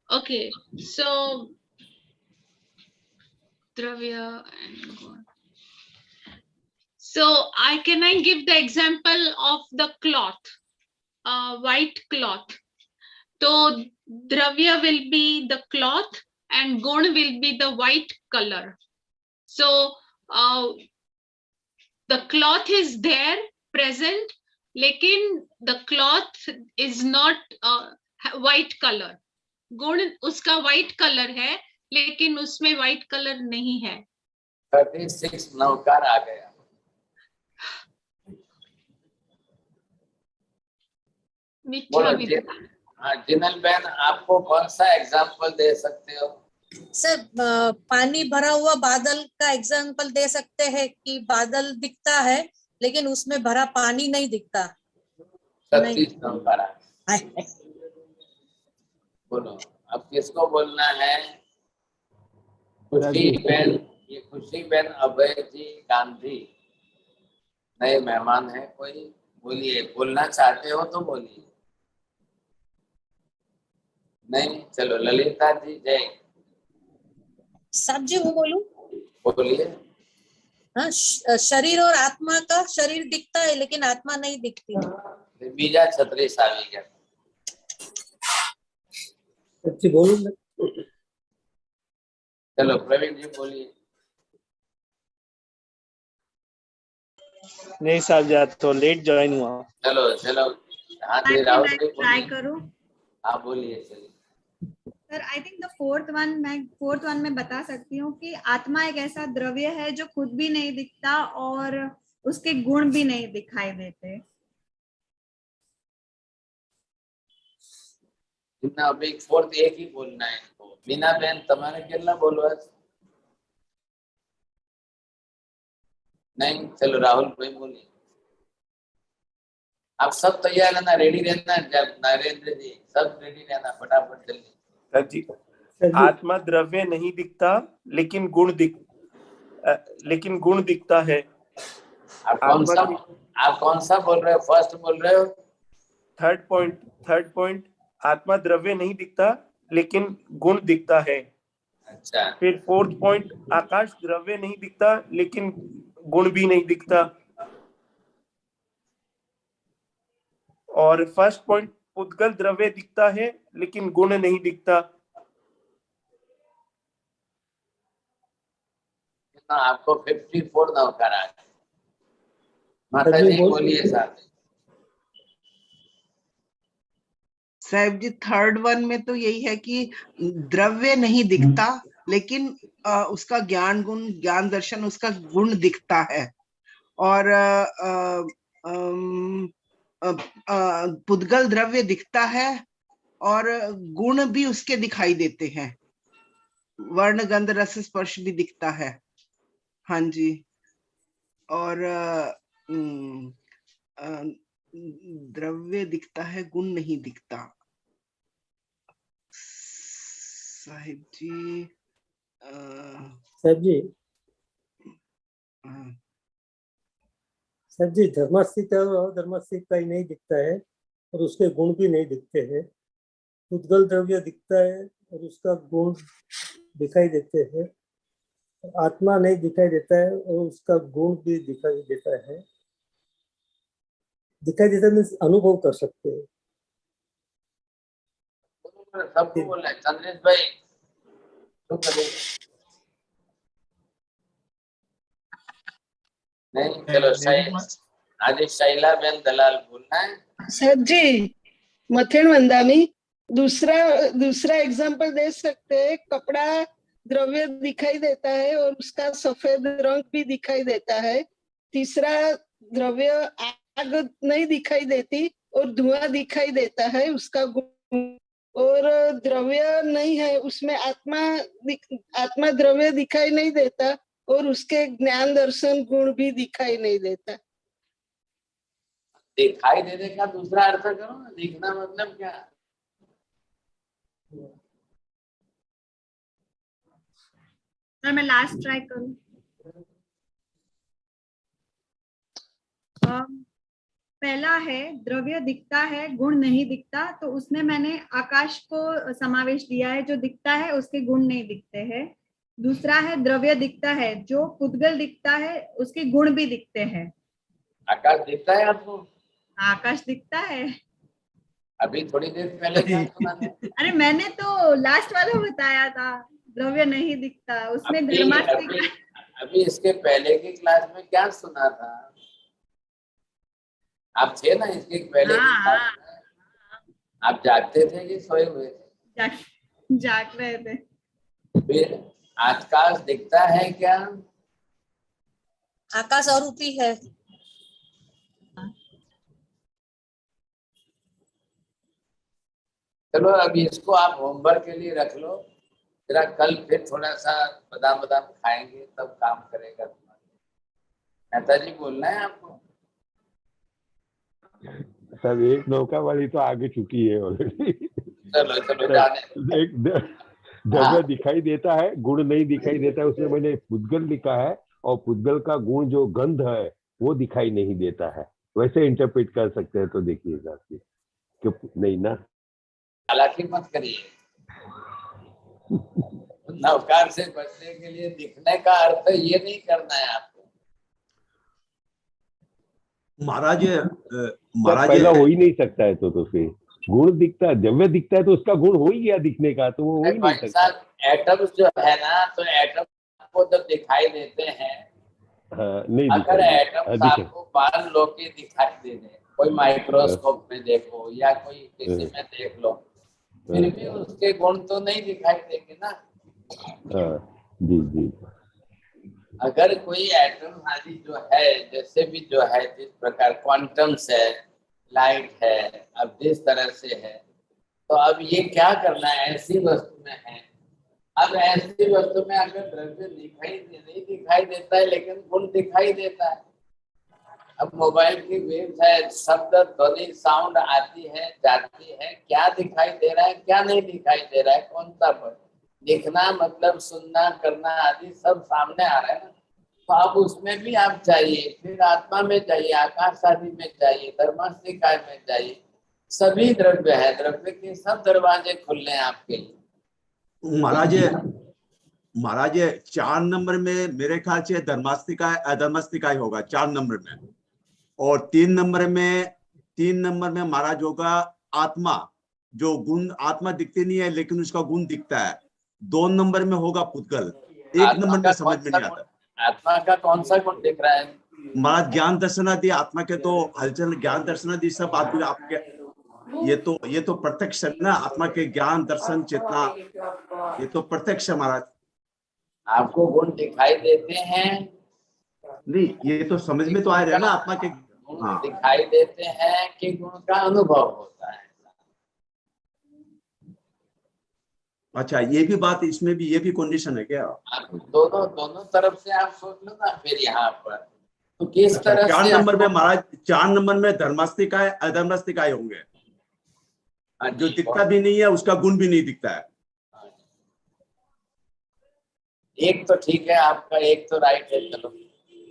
Okay, so Dravya and Gun. So can I give the example of the cloth, white cloth? So Dravya will be the cloth and Gun will be the white color. So the cloth is there present, लेकिन the cloth is not white color. गुण उसका white color है लेकिन उसमें white color नहीं है। 36 नवकार आ गया। हाँ जिनल बहन, आपको कौन सा एग्जाम्पल दे सकते हो? सर पानी भरा हुआ बादल का एग्जाम्पल दे सकते हैं कि बादल दिखता है लेकिन उसमें भरा पानी नहीं दिखता। 36 नवकार बोलो, अब किसको बोलना है? खुशी बहन, ये खुशी बहन, अभय जी, गांधी, नए मेहमान है कोई? बोलिए, बोलना चाहते हो तो बोलिए, नहीं चलो ललिता जी, जय। सब जी वो बोलूं? बोलिए। हाँ, शरीर और आत्मा का, शरीर दिखता है लेकिन आत्मा नहीं दिखती। बीजा छतरी सावी गया। बोलूं? चलो प्रवीण जी बोलिए। नहीं साहब, जा तो लेट ज्वाइन हुआ। चलो चलो, हाँ जी राहुल जी ट्राई करूं? आप बोलिए। चलिए sir, I think the fourth one में बता सकती हूँ कि आत्मा एक ऐसा द्रव्य है जो खुद भी नहीं दिखता और उसके गुण भी नहीं दिखाई देते। अभी फोर्थ एक ही बोलना है इनको। मीना बहन तुम्हारे केला बोलो। नहीं चलो राहुल भाई बोलिए। आप सब तैयार रहना, रेडी रहना। जब नरेंद्र जी सब रेडी रहना, फटाफट जल्दी। जी, आत्मा द्रव्य नहीं दिखता लेकिन गुण दिखता है। आप कौन सा बोल रहे हो? फर्स्ट बोल रहे हो? थर्ड पॉइंट, आत्मा द्रव्य नहीं दिखता लेकिन गुण दिखता है। अच्छा। फिर फोर्थ पॉइंट, आकाश द्रव्य नहीं दिखता लेकिन गुण भी नहीं दिखता। और फर्स्ट पॉइंट, उद्गल द्रव्य दिखता है लेकिन गुण नहीं दिखता। आपको 54 नवकार आ गए। माता जी बोलिए साहब। साहब जी थर्ड वन में तो यही है कि द्रव्य नहीं दिखता, लेकिन उसका ज्ञान गुण, ज्ञान दर्शन, उसका गुण दिखता है। और पुद्गल द्रव्य दिखता है और गुण भी उसके दिखाई देते हैं, वर्ण गंध रस स्पर्श भी दिखता है। हाँ जी। और द्रव्य दिखता है, गुण नहीं दिखता। साहिब जी साहब जी सर जी धर्मस्थित और धर्मस्थित का ही नहीं दिखता है और उसके गुण भी नहीं दिखते हैं। पुद्गल द्रव्य दिखता है और उसका गुण दिखाई देते हैं। आत्मा नहीं दिखाई देता है और उसका गुण भी दिखाई देता है। दिखाई देता मीन्स अनुभव कर सकते हैं। सबको बोल रहे चंद्रेश भाई तो नहीं, चलो आज शैला बेन दलाल बोलना है। सर जी मथेन वंदामी दूसरा एग्जांपल दे सकते हैं। कपड़ा द्रव्य दिखाई देता है और उसका सफेद रंग भी दिखाई देता है। तीसरा द्रव्य आग नहीं दिखाई देती और धुआं दिखाई देता है, उसका गुण। और द्रव्य नहीं है, उसमें आत्मा द्रव्य दिखाई नहीं देता और उसके ज्ञान दर्शन गुण भी दिखाई नहीं देता। दिखाई देने का दूसरा अर्थ करो ना, दिखना मतलब क्या? सर मैं लास्ट ट्राई करूं। पहला है द्रव्य दिखता है, गुण नहीं दिखता, तो उसमें मैंने आकाश को समावेश दिया है। जो दिखता है उसके गुण नहीं दिखते हैं। दूसरा है द्रव्य दिखता है, जो पुद्गल दिखता है उसके गुण भी दिखते हैं। आकाश दिखता है आपको? आकाश दिखता है। अभी थोड़ी देर पहले क्या सुना था? अरे मैंने तो लास्ट वाला बताया था, द्रव्य नहीं दिखता, उसमें अभी इसके पहले की क्लास में क्या सुना था? आप थे ना इसके पहले की क्लास में? आप जागते थे कि सोए हुए थे? जाग रहे थे। फिर आकाश दिखता है क्या? आकाश अरूपी है। चलो अभी इसको आप होमवर्क के लिए रख लो, जरा कल फिर थोड़ा सा बादाम खाएंगे तब काम करेगा तुम्हारा। मेहता जी बोलना है आपको? सर एक नौका वाली तो आगे चुकी है ऑलरेडी। चलो जाने। एक द्रव्य दिखाई देता है, गुण नहीं दिखाई देता है, उसमें मैंने पुद्गल लिखा है और पुद्गल का गुण जो गंध है वो दिखाई नहीं देता है। वैसे इंटरप्रेट कर सकते हैं तो देखिएगा क्यों नहीं ना। हालांकि मत करिए। नौकार से बचने के लिए दिखने का अर्थ ये नहीं करना है आपको। महाराज पहला हो ही नहीं सकता है तो फिर गुण दिखता है, द्रव्य दिखता है तो उसका गुण हो ही गया दिखने का, तो वो हो ही नहीं सकता। एटम्स जो है ना, तो एटम को जब दिखाई देते हैं, हाँ, नहीं अगर एटम्स आपको मान लो कि दिखाई दे रहे, कोई माइक्रोस्कोप में देखो या कोई किसी में देख लो, फिर भी उसके गुण तो नहीं दिखाई देंगे ना। जी। अगर कोई एटम आदि जो है, जैसे भी जो है, जिस प्रकार क्वांटम्स है, लाइट है, अब जिस तरह से है, तो अब ये क्या करना है, ऐसी वस्तु में है। अब ऐसी वस्तु में अगर द्रव्य नहीं दिखाई देता है लेकिन गुण दिखाई देता है। अब मोबाइल की वेव्स है, शब्द ध्वनि साउंड आती है जाती है, क्या दिखाई दे रहा है क्या नहीं दिखाई दे रहा है, कौन सा पर दिखना मतलब सुनना करना आदि सब सामने आ रहा है ना। तो अब उसमें भी आप जाइए, फिर आत्मा में जाइए, आकाश आदि में जाइए, धर्मस्थिकाय में जाइए, सभी द्रव्य है, द्रव्य के सब दरवाजे खुले हैं आपके लिए। महाराज 4 नंबर में मेरे ख्याल से धर्मस्थिकाय अधर्मस्थिकाय होगा 4 नंबर में, और 3 नंबर में महाराज होगा आत्मा, जो गुण आत्मा दिखती नहीं है लेकिन उसका गुण दिखता है। 2 नंबर में होगा पुद्गल। 1 नंबर में समझ में नहीं आता आत्मा का कौन सा गुण दिख रहा है। महाराज ज्ञान दर्शनादि आत्मा के तो हलचल, ज्ञान दर्शनादि सब आपके ये तो प्रत्यक्ष है ना, आत्मा के ज्ञान दर्शन चेतना, ये तो प्रत्यक्ष है महाराज। आपको गुण दिखाई देते हैं? नहीं, ये तो समझ में तो आ रहा है ना आत्मा के। हाँ, दिखाई देते हैं कि गुण का अनुभव होता है। अच्छा, ये भी बात, इसमें भी ये भी कंडीशन है क्या? आप दोनों तरफ से आप सोच लो ना। फिर यहाँ पर तो किस अच्छा, तरह 4 से नंबर में महाराज, 4 नंबर में धर्मास्तिकाय अधर्मास्तिकाय होंगे। जो दिखता भी नहीं है उसका गुण भी नहीं दिखता है। एक तो ठीक है आपका, एक तो राइट है। चलो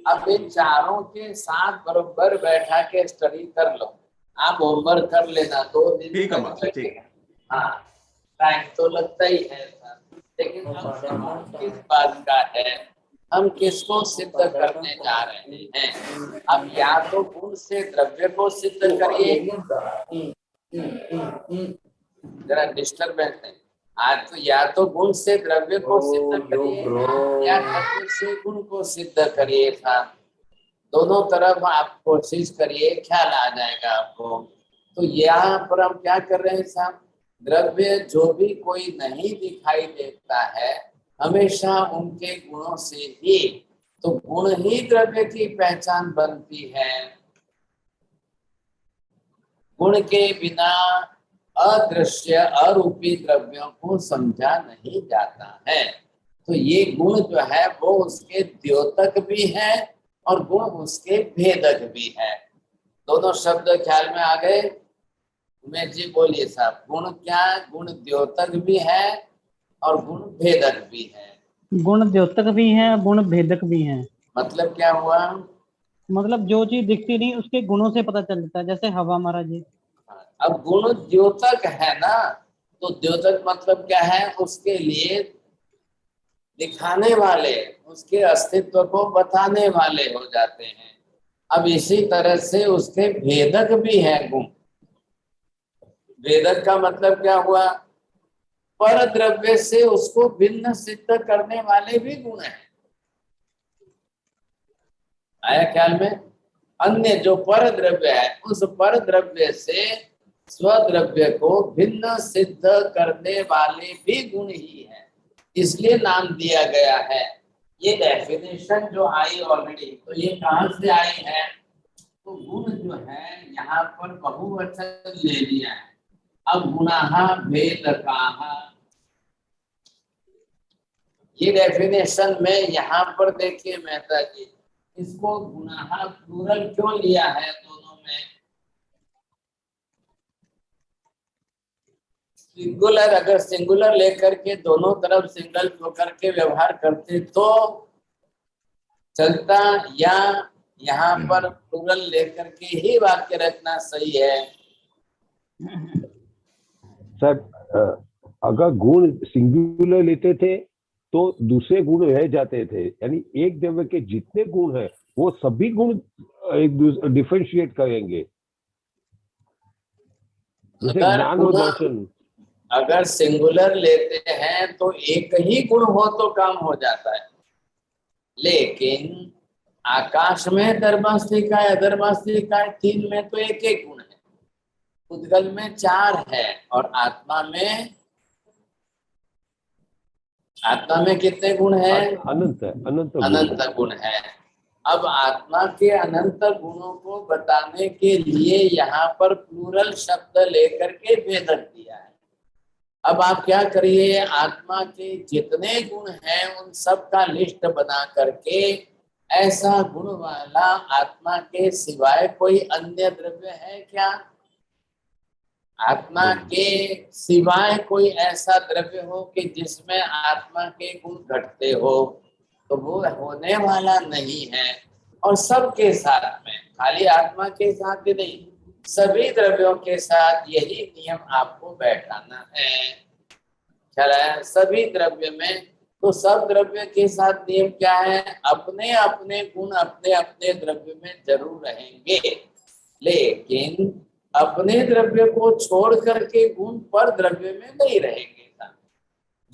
अब इन चारों के साथ बरोबर बैठा के स्टडी कर लो। आप होमवर्क कर लेना 2 दिन। ठीक है मास्टर, ठीक है। हाँ, टाइम तो लगता ही है लेकिन अब किस बात का है, हम किसको सिद्ध करने जा रहे हैं? अब या तो गुण से द्रव्य को सिद्ध करिए। जरा डिस्टर्बेंस है आज तो। या तो गुण से द्रव्य को सिद्ध करिए या द्रव्य से गुण को सिद्ध करिए। दोनों तरफ आप कोशिश करिए, ख्याल आ जाएगा आपको। तो यहाँ पर हम क्या कर रहे हैं साहब, द्रव्य जो भी कोई नहीं दिखाई देता है हमेशा उनके गुणों से ही, तो गुण ही द्रव्य की पहचान बनती है। गुण के बिना अदृश्य अरूपी द्रव्यों को समझा नहीं जाता है। तो ये गुण जो है वो उसके द्योतक भी है और गुण उसके भेदक भी है। दोनों शब्द ख्याल में आ गए? उमेश जी बोलिए साहब, गुण क्या? गुण द्योतक भी है और गुण भेदक भी है। गुण द्योतक भी है, गुण भेदक भी है। मतलब क्या हुआ? मतलब जो चीज दिखती नहीं उसके गुणों से पता चलता है, जैसे हवा महाराज जी। अब गुण द्योतक है ना, तो द्योतक मतलब क्या है? उसके लिए दिखाने वाले, उसके अस्तित्व को बताने वाले हो जाते हैं। अब इसी तरह से उसके भेदक भी है गुण। भेदक का मतलब क्या हुआ? पर द्रव्य से उसको भिन्न सिद्ध करने वाले भी गुण हैं। आया ख्याल में? अन्य जो पर द्रव्य है उस पर द्रव्य से स्वद्रव्य को भिन्न सिद्ध करने वाले भी गुण ही है, इसलिए नाम दिया गया है। ये डेफिनेशन जो आई ऑलरेडी, तो ये कहाँ से आई है? तो गुण जो है यहाँ पर बहुवचन ले लिया है। अब गुणाहा भेदकाहा, ये डेफिनेशन में यहाँ पर देखिए मेहता जी, इसको गुणाहा प्लूरल क्यों लिया है दोनों में? सिंगुलर, अगर सिंगुलर लेकर के दोनों तरफ सिंगल होकर के व्यवहार करते तो चलता, या यहाँ पर प्लूरल लेकर के ही वाक्य रखना सही है? साहब, अगर गुण सिंगुलर लेते थे तो दूसरे गुण रह जाते थे, यानी एक द्रव्य के जितने गुण हैं वो सभी गुण एक दूसरे डिफरेंशिएट करेंगे, जैसे ज्ञान और दर्शन। अगर सिंगुलर लेते हैं तो एक ही गुण हो तो काम हो जाता है, लेकिन आकाश में धर्मास्तिकाय अधर्मास्तिकाय 3 में तो एक एक गुण है, उद्गल में 4 है और आत्मा में कितने गुण है? अनंत गुण है। अब आत्मा के अनंत गुणों को बताने के लिए यहाँ पर प्लूरल शब्द लेकर के भेदक दिया है। अब आप क्या करिए, आत्मा के जितने गुण हैं उन सब का लिस्ट बना करके ऐसा गुण वाला आत्मा के सिवाय कोई अन्य द्रव्य है क्या? आत्मा के सिवाय कोई ऐसा द्रव्य हो कि जिसमें आत्मा के गुण घटते हो, तो वो होने वाला नहीं है। और सबके साथ में, खाली आत्मा के साथ ही नहीं, सभी द्रव्यों के साथ यही नियम आपको बैठाना है। ख्याल है? सभी द्रव्य में, तो सब द्रव्य के साथ नियम क्या है? अपने अपने गुण अपने अपने द्रव्य में जरूर रहेंगे, लेकिन अपने द्रव्य को छोड़ करके गुण पर द्रव्य में नहीं रहेंगे।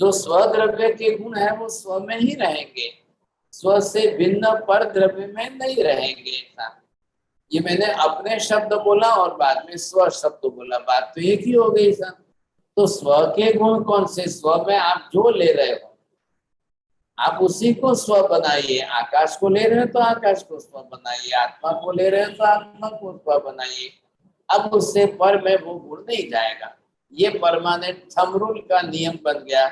जो स्वद्रव्य के गुण है वो स्व में ही रहेंगे, स्व से भिन्न पर द्रव्य में नहीं रहेंगे। ये मैंने अपने शब्द बोला और बाद में स्व शब्द बोला, बात तो एक ही हो गई सर। तो स्व के गुण कौन से? स्व में आप जो ले रहे हो आप उसी को स्व बनाइए। आकाश को ले रहे हैं तो आकाश को स्व बनाइए, आत्मा को ले रहे हैं तो आत्मा को स्व बनाइए। अब उससे पर में वो गुण नहीं जाएगा। ये परमानेंट थंब रूल का नियम बन गया।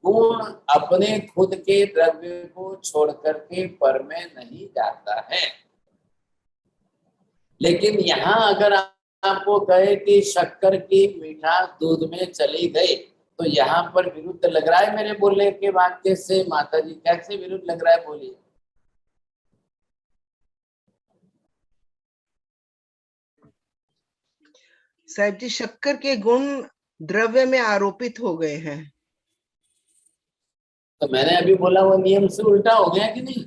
गुण अपने खुद के द्रव्य को छोड़ करके पर में नहीं जाता है। लेकिन यहाँ अगर आपको कहे कि शक्कर की मिठास दूध में चली गई तो यहाँ पर विरुद्ध लग रहा है मेरे बोलने के वाक्य से। माता जी कैसे विरुद्ध लग रहा है बोलिए। साहब जी शक्कर के गुण द्रव्य में आरोपित हो गए हैं। तो मैंने अभी बोला वो नियम से उल्टा हो गया कि नहीं?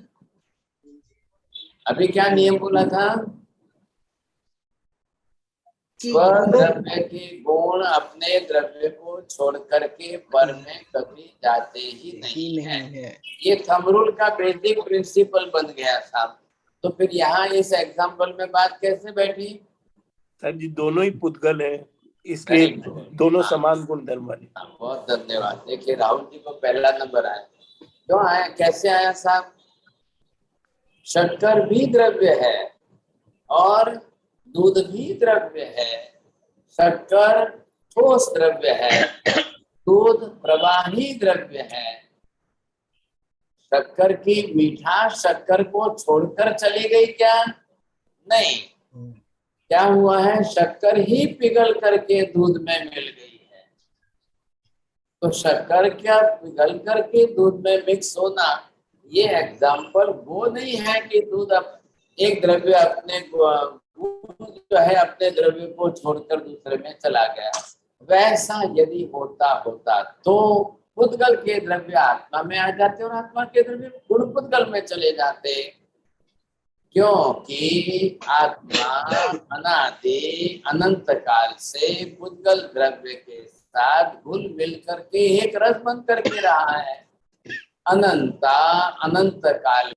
अभी क्या नियम बोला था? द्रव्य के गुण अपने द्रव्य को छोड़ करके पर में कभी जाते ही नहीं है। ये थंब रूल का बेसिक प्रिंसिपल बन गया साहब। तो फिर यहाँ इस एग्जाम्पल में बात कैसे बैठी? सर जी दोनों ही पुद्गल है, इसलिए दोनों समान गुण धर्म वाले। बहुत धन्यवाद। देखिए राहुल जी को पहला नंबर आया। क्यों आया, कैसे आया साहब? शक्कर भी द्रव्य है और दूध भी द्रव्य है। शक्कर ठोस द्रव्य है, दूध प्रवाही द्रव्य है। शक्कर की मिठास शक्कर को छोड़कर चली गई क्या? नहीं। क्या हुआ है? शक्कर ही पिघल करके दूध में मिल गई है। तो शक्कर क्या पिघल करके दूध में मिक्स होना, ये एग्जाम्पल वो नहीं है कि दूध एक द्रव्य अपने जो है अपने द्रव्य को छोड़कर दूसरे में चला गया। वैसा यदि होता तो पुद्गल के द्रव्य आत्मा में आ जाते और आत्मा के द्रव्य गुण पुद्गल में चले जाते। क्योंकि आत्मा अनादि अनंत काल से पुद्गल द्रव्य के साथ घुल मिल करके एक रस बन करके रहा है। अनंत काल।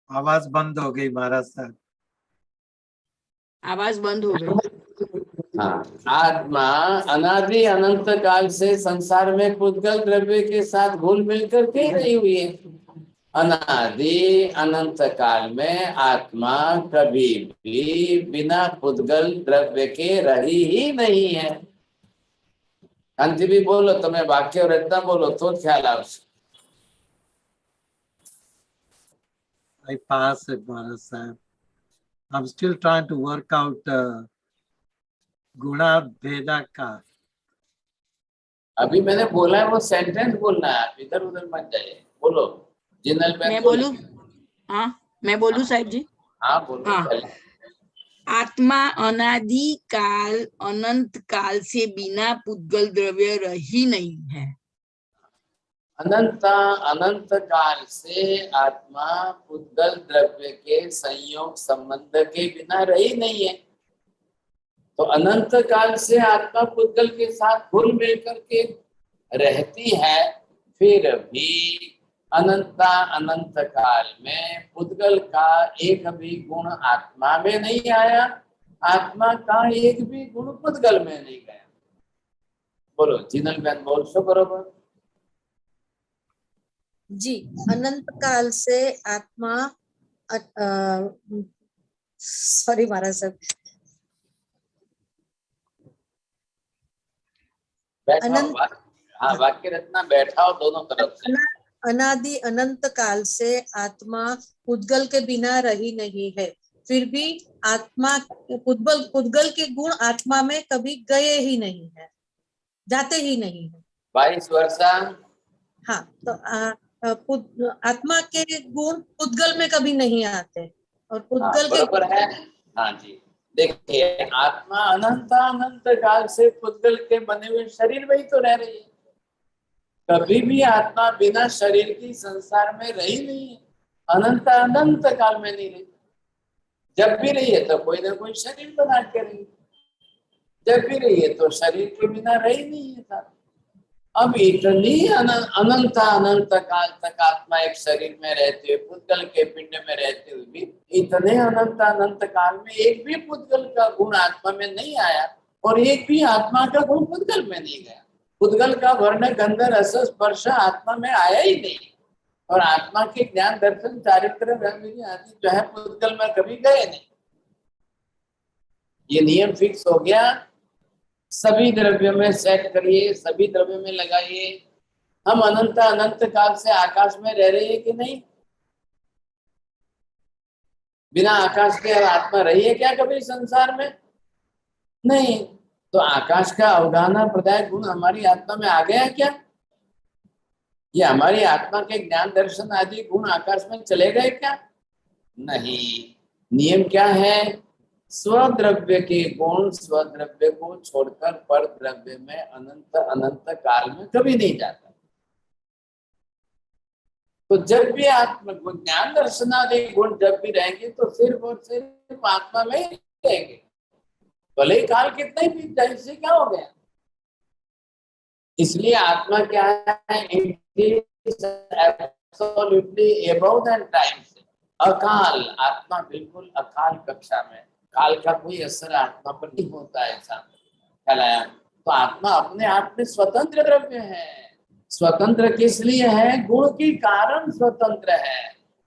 आवाज बंद हो गई महाराज साहब, आवाज बंद हो गई। हाँ, आत्मा अनादि अनंत काल से संसार में पुद्गल द्रव्य के साथ घुल मिल करके रही हुई है। अनादि अनंत काल में आत्मा कभी भी बिना पुद्गल द्रव्य के रही ही नहीं है। अंति भी बोलो, तुम्हें वाक्य और रचना बोलो तो ख्याल आवश्यक। I pass it, Maharaj Sahib. I'm still trying to work out गुणा भेदा का। अभी मैंने बोला है वो सेंटेंस बोलना है, आप इधर उधर मत जाइए। बोलो जिनल मैं बोलूं? हाँ मैं बोलूं साहब जी? हाँ बोलो। हाँ। आत्मा अनादि काल अनंत काल से बिना पुद्गल द्रव्य रही नहीं है। अनंत काल से आत्मा पुद्गल द्रव्य के संयोग संबंध के बिना रही नहीं है। तो अनंत काल से आत्मा पुद्गल के साथ घुल मिल करके रहती है, फिर भी अनंत काल में पुद्गल का एक भी गुण आत्मा में नहीं आया, आत्मा का एक भी गुण पुद्गल में नहीं गया। बोलो जिनल बहन बोल सो बरोबर जी। अनंत काल से आत्मा सॉरी महाराज साहब, हाँ वाक्य रचना बैठाओ दोनों तरफ से। अनादि अनंत काल से आत्मा पुद्गल के बिना रही नहीं है, फिर भी आत्मा पुद्गल के गुण आत्मा में कभी गए ही नहीं है, जाते ही नहीं है। 22 वर्षा। हाँ तो आत्मा के गुण पुद्गल में कभी नहीं आते और पुद्गल के बराबर है। हाँ जी देखिए, आत्मा अनंत काल से पुद्गल के बने हुए शरीर में ही तो रह रही है। कभी भी आत्मा बिना शरीर की संसार में रही नहीं है, अनंत काल में नहीं रही। जब भी रही है तो कोई ना कोई शरीर बना के रही, जब भी रही है तो शरीर के बिना रही नहीं है। अब इतनी अनंत अनंत काल तक आत्मा एक शरीर में रहते हुए, पुद्गल के पिंड में रहते हुए भी इतने अनंत अनंत काल में एक भी पुद्गल का गुण आत्मा में नहीं आया और एक भी आत्मा का गुण पुद्गल में नहीं गया। पुद्गल का वर्ण गंध रस स्पर्श आत्मा में आया ही नहीं और आत्मा के ज्ञान दर्शन चारित्र आदि जो है पुद्गल में कभी गए नहीं। ये नियम फिक्स हो गया, सभी द्रव्यों में सेट करिए, सभी द्रव्यों में लगाइए। हम अनंत अनंत काल से आकाश में रह रहे हैं कि नहीं? बिना आकाश के आत्मा रही है क्या कभी संसार में? नहीं। तो आकाश का अवगाहना प्रदायक गुण हमारी आत्मा में आ गया क्या? ये हमारी आत्मा के ज्ञान दर्शन आदि गुण आकाश में चले गए क्या? नहीं। नियम क्या है? स्वद्रव्य के गुण स्वद्रव्य को छोड़कर पर द्रव्य में अनंत अनंत काल में कभी नहीं जाता। तो जब भी आत्मा ज्ञान दर्शन आदि गुण जब भी रहेंगे तो सिर्फ और सिर्फ आत्मा में ही रहेंगे, भले ही काल कितना ही बीत जाए, इससे क्या हो गया? इसलिए आत्मा क्या है? It is absolutely above the time से अकाल। आत्मा बिल्कुल अकाल कक्षा में, काल का कोई असर आत्मा पर नहीं होता, ऐसा कहलाया। तो आत्मा अपने आप में स्वतंत्र द्रव्य है। स्वतंत्र किस लिए है? गुण के कारण स्वतंत्र है।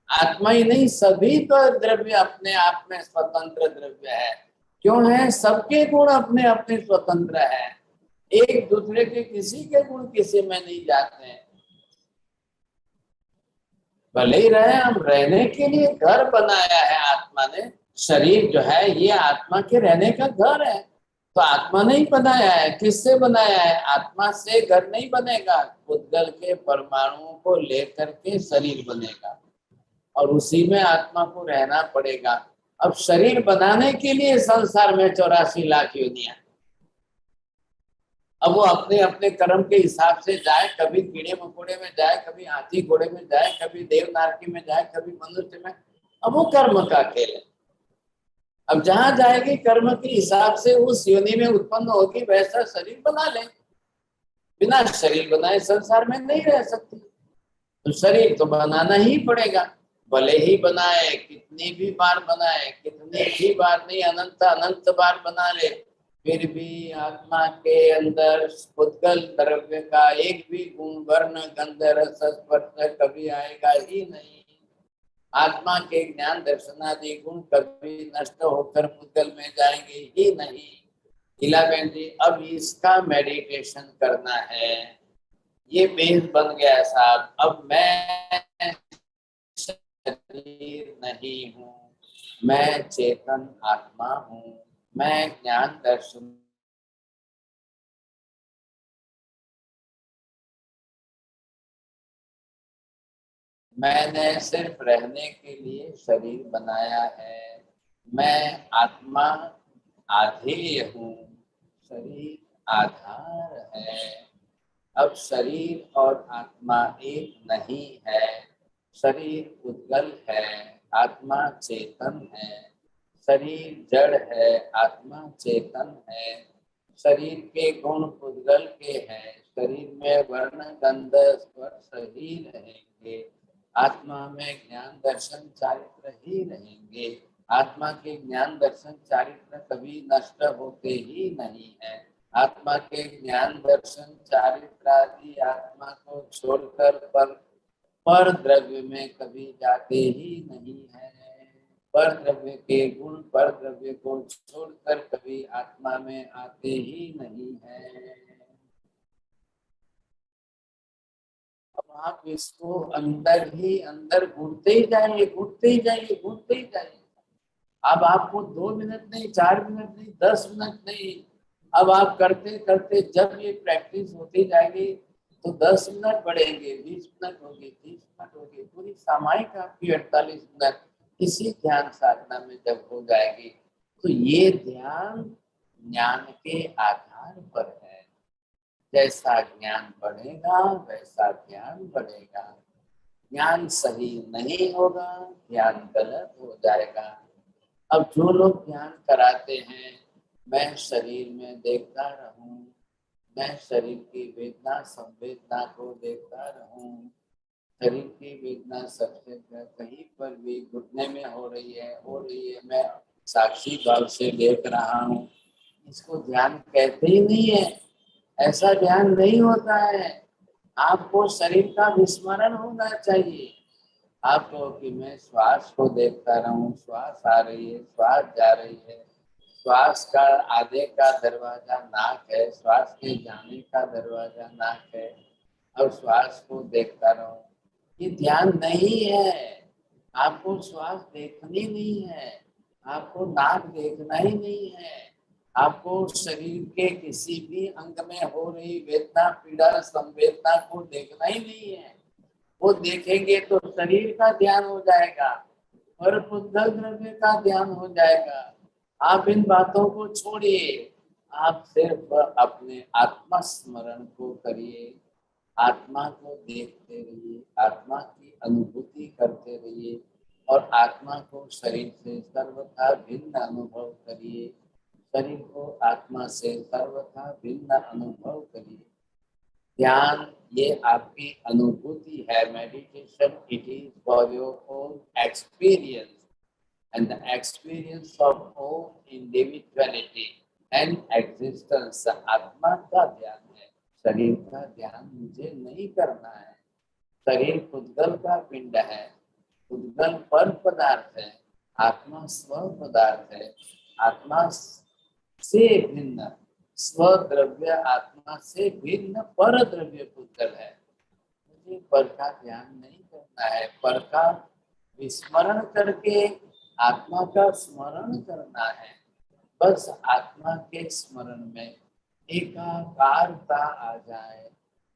आत्मा ही नहीं, सभी तो द्रव्य अपने आप में स्वतंत्र द्रव्य है। क्यों है? सबके गुण अपने अपने स्वतंत्र है, एक दूसरे के किसी के गुण किसी में नहीं जाते हैं। भले ही रहे, हम रहने के लिए घर बनाया है आत्मा ने। शरीर जो है ये आत्मा के रहने का घर है, तो आत्मा ने ही बनाया है। किससे बनाया है? आत्मा से घर नहीं बनेगा, पुद्गल के परमाणुओं को लेकर के शरीर बनेगा और उसी में आत्मा को रहना पड़ेगा। अब शरीर बनाने के लिए संसार में 84 लाख योनियां, अब वो अपने अपने कर्म के हिसाब से जाए, कभी कीड़े मकोड़े में जाए, कभी हाथी घोड़े में जाए, कभी देवनारकी में जाए, कभी मनुष्य में। अब वो कर्म का खेल है। अब जहां जाएगी कर्म के हिसाब से उस योनि में उत्पन्न होगी, वैसा शरीर बना ले। बिना शरीर बनाए संसार में नहीं रह सकती, तो शरीर तो बनाना ही पड़ेगा। भले ही बनाए, कितनी भी बार बनाए, कितनी भी बार नहीं, अनंत अनंत बार बना ले, फिर भी आत्मा के अंदर पुद्गल द्रव्य का एक भी गुण वर्ण गंध रस स्पर्श कभी आएगा ही नहीं। आत्मा के ज्ञान दर्शनादि गुण कभी नष्ट होकर पुद्गल में जाएंगे ही नहीं। इलाबेन जी, अब इसका मेडिटेशन करना है। ये बेस बन गया साहब। अब मैं शरीर नहीं हूँ, मैं चेतन आत्मा हूँ, मैं ज्ञान दर्शन मैंने सिर्फ रहने के लिए शरीर बनाया है। मैं आत्मा आधेय हूँ, शरीर आधार है। अब शरीर और आत्मा एक नहीं है। शरीर पुद्गल है, आत्मा चेतन है। शरीर जड़ है, आत्मा चेतन है। शरीर के गुण पुद्गल के हैं, शरीर में वर्ण गंध स्पर्श ही रहेंगे। आत्मा में ज्ञान दर्शन चारित्र ही रहेंगे। आत्मा के ज्ञान दर्शन चारित्र कभी नष्ट होते ही नहीं है। आत्मा के ज्ञान दर्शन चारित्र आदि आत्मा को छोड़कर पर द्रव्य में कभी जाते ही नहीं है। पर द्रव्य के गुण पर द्रव्य को छोड़कर कभी आत्मा में आते ही नहीं है। अब आप इसको अंदर ही अंदर घूमते ही जाइए, घूमते ही जाइए, घूमते ही जाइए। अब आपको 2 मिनट नहीं, 4 मिनट नहीं, 10 मिनट नहीं, अब आप करते करते जब ये प्रैक्टिस होती जाएगी तो 10 मिनट बढ़ेंगे, 20 मिनट होगी, 30 मिनट होगी, पूरी सामायिक आपकी 48 मिनट इसी ध्यान साधना में जब हो जाएगी तो ये ध्यान ज्ञान के आधार पर है। जैसा ज्ञान बढ़ेगा वैसा ध्यान बढ़ेगा। ज्ञान सही नहीं होगा, ध्यान गलत हो जाएगा। अब जो लोग ध्यान कराते हैं, मैं शरीर में देखता रहूं, मैं शरीर की वेदना संवेदना को देखता रहूं। शरीर की वेदना सबसे कहीं पर भी घुटने में हो रही है, मैं साक्षी भाव से देख रहा हूँ। इसको ध्यान कहते ही नहीं है, ऐसा ध्यान नहीं होता है। आपको शरीर का विस्मरण होना चाहिए। आपको कि मैं श्वास को देखता रहूं, श्वास आ रही है, श्वास जा रही है, श्वास का आने का दरवाजा नाक है, श्वास के जाने का दरवाजा नाक है, और श्वास को देखता रहूं। ये ध्यान नहीं है। आपको श्वास देखनी नहीं है, आपको नाक देखना ही नहीं है, आपको शरीर के किसी भी अंग में हो रही वेदना पीड़ा संवेदना को देखना ही नहीं है। वो देखेंगे तो शरीर का ध्यान हो जाएगा और पुद्गल द्रव्य का ध्यान हो जाएगा। आप इन बातों को छोड़िए, आप सिर्फ अपने आत्मा स्मरण को करिए, आत्मा को देखते रहिए, आत्मा की अनुभूति करते रहिए और आत्मा को शरीर से सर्वथा भिन्न अनुभव करिए। शरीर को आत्मा से सर्वथा भिन्न अनुभव करिए। ध्यान ये आपकी अनुभूति है। Meditation it is for your own experience and the experience of own individuality and existence. आत्मा का ध्यान है, शरीर का ध्यान मुझे नहीं करना है। शरीर पुद्गल का पिंड है, पुद्गल पर पदार्थ है, आत्मा स्व पदार्थ है। आत्मा से भिन्न स्वद्रव्य, आत्मा से भिन्न पर द्रव्य पुद्गल है। मुझे पर का ध्यान नहीं करना है, पर का विस्मरण करके आत्मा का स्मरण करना है। बस आत्मा के स्मरण में एकाकारता आ जाए,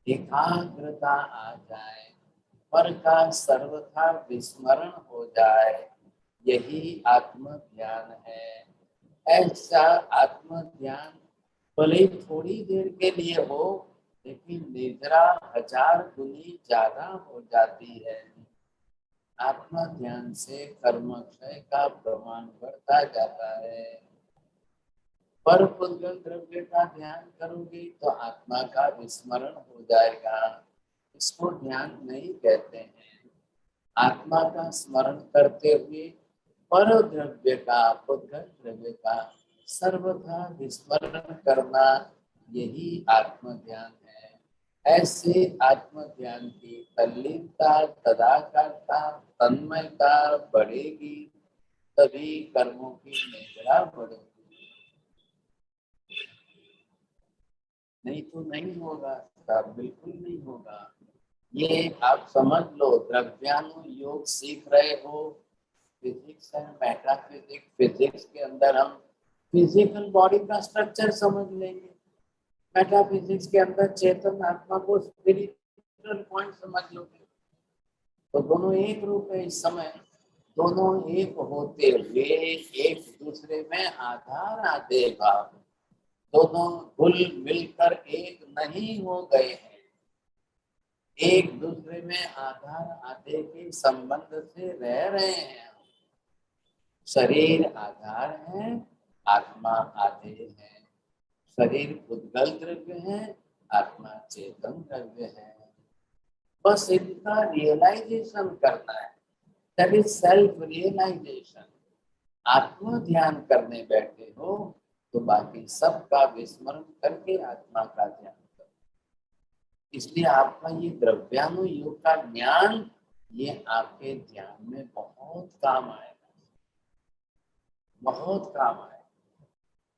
एकाग्रता आ जाए, पर का सर्वथा विस्मरण हो जाए, यही आत्म ध्यान है। ऐसा आत्म ध्यान भले ही थोड़ी देर के लिए हो, लेकिन निद्रा 1000 गुनी ज्यादा हो जाती है। आत्म ध्यान से कर्म क्षय का प्रमाण बढ़ता जाता है। पर पुद्गल द्रव्य का ध्यान करोगे तो आत्मा का विस्मरण हो जाएगा। इसको ध्यान नहीं कहते हैं। आत्मा का स्मरण करते हुए पर द्रव्य का, पुद्गल द्रव्य का सर्वथा विस्मरण करना, यही आत्म ध्यान है। ऐसे आत्म ध्यान की तल्लीनता, तदाकारता, तन्मयता बढ़ेगी, तभी कर्मों की निद्रा बढ़ेगी, नहीं तो नहीं होगा, बिल्कुल नहीं होगा। ये आप समझ लो। द्रव्यानुयोग सीख रहे हो, फिजिक्स एंड मेटाफिजिक्स। फिजिक्स के अंदर हम फिजिकल बॉडी का स्ट्रक्चर समझ लेंगे, मेटाफिजिक्स के अंदर चेतन आत्मा को स्पिरिचुअल पॉइंट समझ लोगे। तो दोनों एक रूप है इस समय, दोनों एक होते हुए एक दूसरे में आधार आधे भाव, दोनों घुल मिलकर एक नहीं हो गए हैं। एक दूसरे में आधार आधे के संबंध से रह रहे हैं। शरीर आधार है, आत्मा आधे है। शरीर पुद्गल द्रव्य है, आत्मा चेतन द्रव्य है। बस इनका रियलाइजेशन करना है, दैट इज सेल्फ रियलाइजेशन। आत्म ध्यान करने बैठे हो तो बाकी सबका विस्मरण करके आत्मा का ध्यान करो। इसलिए आपका ये द्रव्यानुयोग का ज्ञान, ये आपके ध्यान में बहुत काम आएगा, बहुत काम आएगा।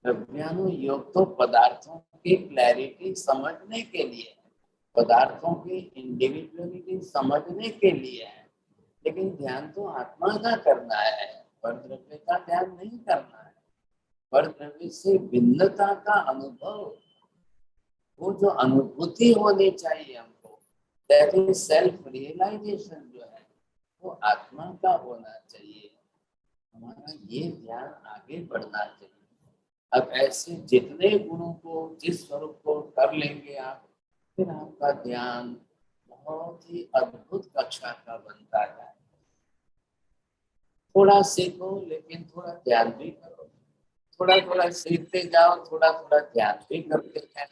द्रव्यानुयोग तो पदार्थों की क्लैरिटी समझने के लिए, पदार्थों की इंडिविजुअलिटी समझने के लिए है, लेकिन ध्यान तो आत्मा का करना है, पर द्रव्य का ध्यान नहीं करना है। पर द्रव्य से भिन्नता का अनुभव, वो जो अनुभूति होनी चाहिए हमको, दैट इज सेल्फ रियलाइजेशन, जो है वो आत्मा का होना चाहिए। हमारा ये ध्यान आगे बढ़ना चाहिए। अब ऐसे जितने गुणों को, जिस स्वरूप को कर लेंगे आप, फिर आपका ध्यान बहुत ही अद्भुत कक्षा का बनता है। थोड़ा सीखो, लेकिन थोड़ा ध्यान भी करो। थोड़ा थोड़ा सीखते जाओ, थोड़ा थोड़ा ध्यान भी करते जाओ।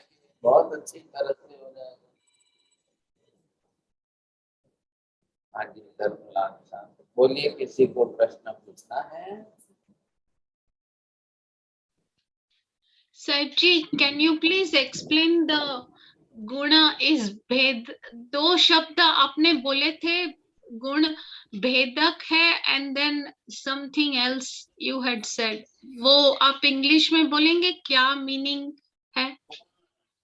बहुत अच्छी तरह से हो जाएगा। हाँ जी, धर्मलाल साहब बोलिए, किसी को प्रश्न पूछना है? Sir ji, can you please explain the guna is भेद? दो शब्द आपने बोले थे, गुण भेदक है and then something else you had said. वो आप इंग्लिश में बोलेंगे, क्या मीनिंग है?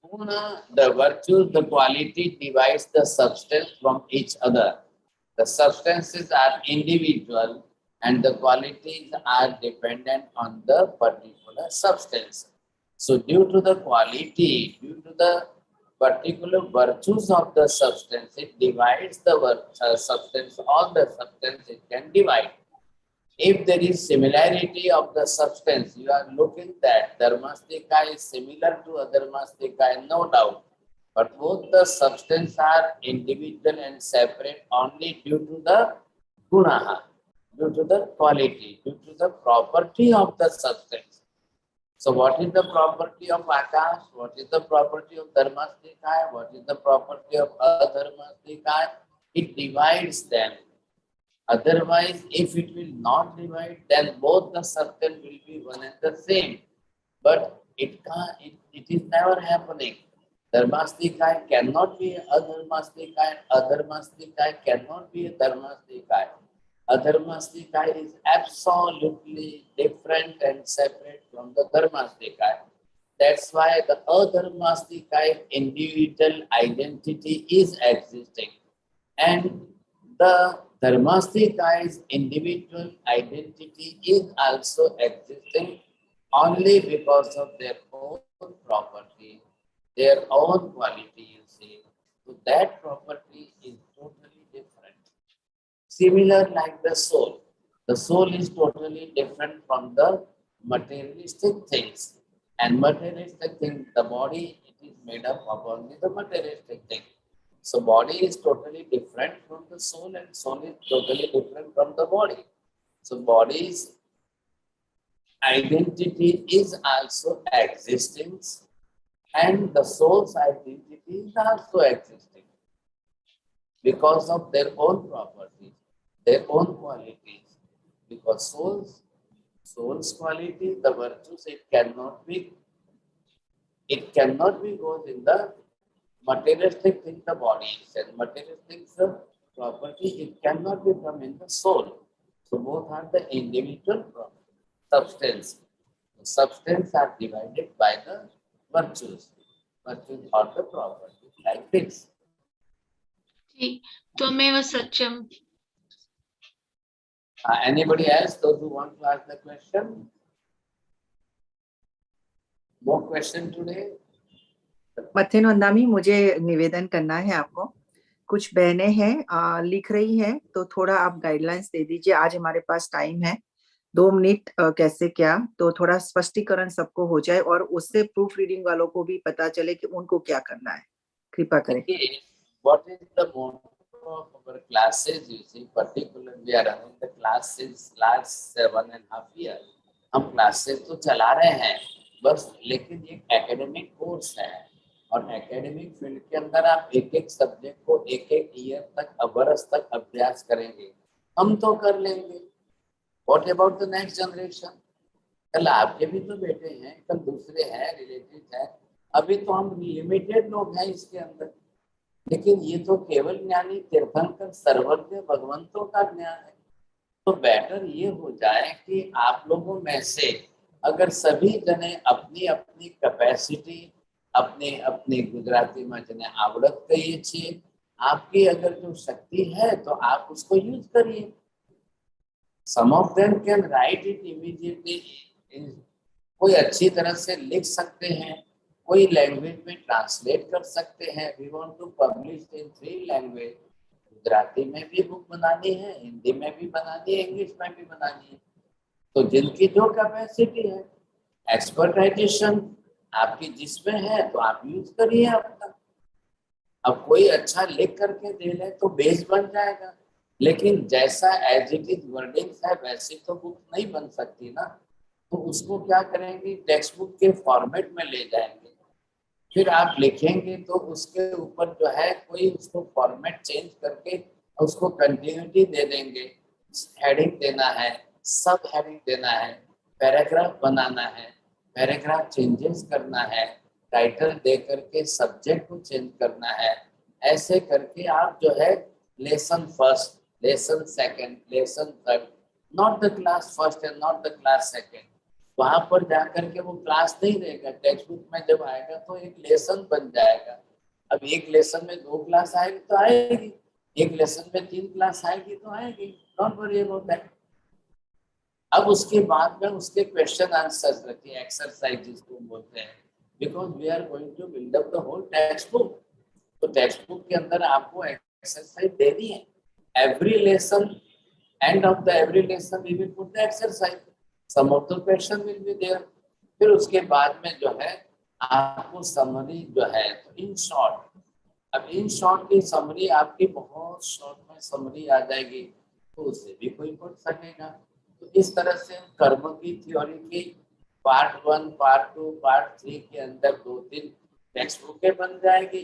Guna, the virtue, the quality divides the substance from each other. The substances are individual and the qualities are dependent on the particular substance. So due to the quality, due to the particular virtues of the substance, it divides the substance. All the substance it can divide. If there is similarity of the substance, you are looking that dharmastika is similar to adharmastika, no doubt. But both the substance are individual and separate only due to the gunaha, due to the quality, due to the property of the substance. So what is the property of Akash? What is the property of dharmastika? What is the property of adharmastika? It divides them. Otherwise, if it will not divide, then both the substance will be one and the same. But it can't. It is never happening. Dharmastika cannot be adharmastika, and adharmastika cannot be a dharmastika. Adharmastika is absolutely different and separate from the dharmastika. That's why the adharmastika individual identity is existing, and the dharmastika's individual identity is also existing only because of their own property, their own quality, you see. So that property is totally different. Similar like the soul. The soul is totally different from the materialistic things. And materialistic things, the body, it is made up of only the materialistic things. So body is totally different from the soul and soul is totally different from the body. So body's identity is also existing and the soul's identity is also existing because of their own properties, their own qualities. Because soul's quality, the virtues, it cannot be goes in the materialistic thing, the body is, and materialistic property, it cannot be from in the soul. So both are the individual substance. The substance are divided by the virtues. Virtues are the property, like this. जी, त्वमेव सत्यम. Anybody else, those who want to ask the question? More question today? मथेन वंदामी, मुझे निवेदन करना है आपको. कुछ बहनें हैं लिख रही हैं, तो थोड़ा आप गाइडलाइंस दे दीजिए. आज हमारे पास टाइम है 2 मिनट, कैसे क्या, तो थोड़ा स्पष्टीकरण सबको हो जाए और उससे प्रूफ रीडिंग वालों को भी पता चले कि उनको क्या करना है. कृपा करें. What is the motto of our classes? You see, particularly we are running the classes last 7.5 years. हम क्लासेस तो चला रहे हैं बस, लेकिन ये एकेडमिक कोर्स है और एकेडमिक फील्ड के अंदर आप एक सब्जेक्ट को एक ईयर तक, बरस तक अभ्यास करेंगे. हम तो कर लेंगे. What about the next generation? कल आपके भी तो बेटे हैं, कल दूसरे हैं, रिलेटिव हैं. अभी तो हम लिमिटेड लोग हैं इसके अंदर, लेकिन ये तो केवल ज्ञानी तीर्थंकर सर्वज्ञ भगवंतों का ज्ञान है. तो बेटर ये हो जाए कि आप लोगों में से अगर सभी जने अपनी अपनी कैपेसिटी, अपने अपने गुजराती में जने आवड़त कहिए छे, आपकी अगर जो शक्ति है तो आप उसको यूज करिए. Some of them can write it immediately. कोई अच्छी तरह से लिख सकते हैं, कोई लैंग्वेज में ट्रांसलेट कर सकते हैं. We want to publish in 3 languages. Gujarati में भी बुक बनानी है, हिंदी में भी बनानी है, इंग्लिश में भी बनानी है. तो जिनकी जो कैपेसिटी है, एक्सपर्टाइजेशन आपकी जिसमें है तो आप यूज करिए अपना. अब कोई अच्छा लिख करके दे ले तो बेस बन जाएगा, लेकिन जैसा एज इट इज वर्डिंग्स है वैसे तो बुक नहीं बन सकती ना. तो उसको क्या करेंगे, टेक्स्ट बुक के फॉर्मेट में ले जाएंगे. फिर आप लिखेंगे तो उसके ऊपर जो है कोई उसको फॉर्मेट चेंज करके उसको कंटिन्यूटी दे देंगे, हेडिंग देना है, सब हेडिंग देना है, पैराग्राफ बनाना है, पैराग्राफ चेंजेस करना है, टाइटल दे करके सब्जेक्ट को चेंज करना है। ऐसे करके आप जो है lesson first, lesson second, lesson third, not the class first and not the class second, वहां पर जाकर के वो क्लास नहीं रहेगा। टेक्स्ट बुक में जब आएगा तो एक लेसन बन जाएगा। अब एक लेसन में 2 क्लास आएगी तो आएगी, एक लेसन में 3 क्लास आएगी तो आएगी, डोंट वरी अबाउट दैट। अब उसके बाद में उसके क्वेश्चन आंसर्स रखिए, एक्सरसाइज जिसको बोलते हैं, because we are going to build up the whole textbook. तो टेक्स्ट बुक के अंदर आपको एक्सरसाइज देनी है। Every lesson, end of the every lesson we will put the exercise, some of the question will be there. फिर उसके बाद में जो है आपको समरी जो है, तो इन शॉर्ट, अब इन शॉर्ट की समरी आपकी बहुत शॉर्ट में समरी आ जाएगी, तो उससे भी कोई पढ़ सकेगा। तो इस तरह से कर्म की थ्योरी की पार्ट 1, पार्ट 2, पार्ट 3 के अंदर 2-3 टेक्स्ट बुकें बन जाएगी,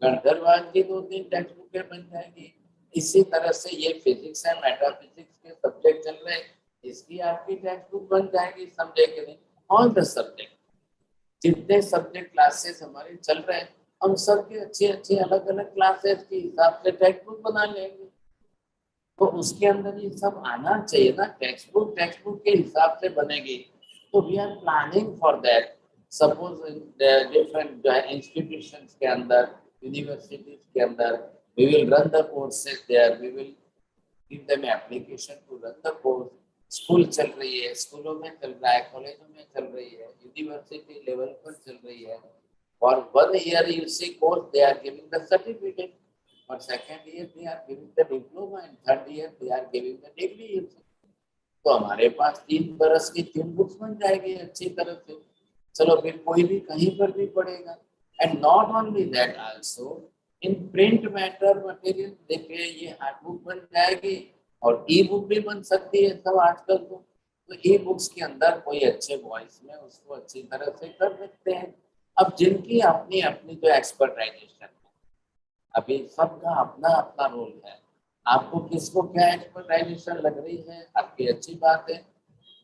गणधरवाद की 2-3 टेक्स्ट बुकें बन जाएगी। इसी तरह से ये फिजिक्स है, मेटाफिजिक्स के सब्जेक्ट चल रहे हैं, इसकी आपकी टेक्स्ट बुक बन जाएगी, समझे कि नहीं? ऑल द सब्जेक्ट, जितने सब्जेक्ट क्लासेस हमारे चल रहे हैं, हम सब के अच्छे अच्छे अलग अलग क्लासेस के हिसाब से टेक्स्ट बुक बना लेंगे। तो उसके अंदर ये सब आना चाहिए ना, टेक्स्ट बुक के हिसाब से बनेगी। तो we are planning for that. Suppose different जो है इंस्टीट्यूशंस के अंदर, यूनिवर्सिटीज के अंदर, we will run the courses there, we will give them application to run the course. School चल रही है, स्कूलों में चल रहा है, कॉलेजों में चल रही है, यूनिवर्सिटी लेवल पर चल रही है। For 1 year you see course, they are giving the certificate. For 2nd year they are giving the diploma, and 3rd year they are giving the degree. तो हमारे पास 3 बरस की 3 बुक्स बन जाएगी अच्छी तरह से। चलो फिर कोई भी कहीं पर भी पढ़ेगा। And not only that, also in print matter material, देखिए ये हार्ड बुक बन जाएगी और ई बुक भी बन सकती है सब आजकल। तो ई बुक्स के अंदर कोई अच्छे वॉइस में उसको अच्छी तरह से कर सकते हैं। अब जिनकी अपनी अपनी जो एक्सपर्टाइजेशन है, अभी सबका अपना अपना रोल है। आपको किसको क्या एक्सपर्टाइजेशन लग रही है, आपकी अच्छी बात है,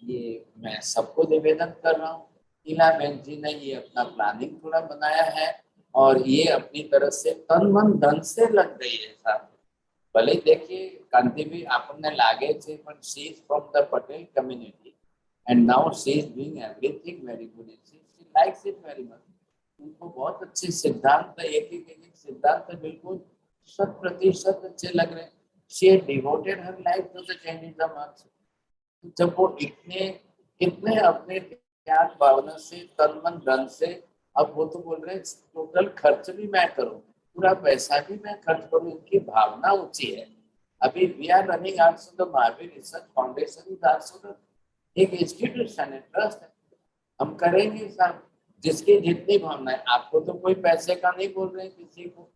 ये मैं सबको निवेदन कर रहा हूँ। इला बहन जी ने ये अपना प्लानिंग थोड़ा बनाया है और ये अपनी तरफ से तन मन धन से लग रही है साहब। भले देखिए कांति भी आपने लागे थे, पर she is from the Patel community and now she is doing everything very good, she likes it very much. उनको बहुत अच्छे सिद्धांत, एक सिद्धांत बिल्कुल 100% अच्छे लग रहे हैं। She devoted her life to the Jainism also. जब वो इतने अपने त्याग भावना से, तन मन धन से, अब वो तो बोल रहे हैं टोटल खर्च भी मैं करूं, पूरा पैसा भी मैं खर्च करूं, इनकी भावना ऊंची है। अभी we are running also the Mahavir research foundation is also the एक इंस्टीट्यूशन है, ट्रस्ट है। हम करेंगे साहब, जिसकी जितनी भावना है। आपको तो कोई पैसे का नहीं बोल रहे किसी को,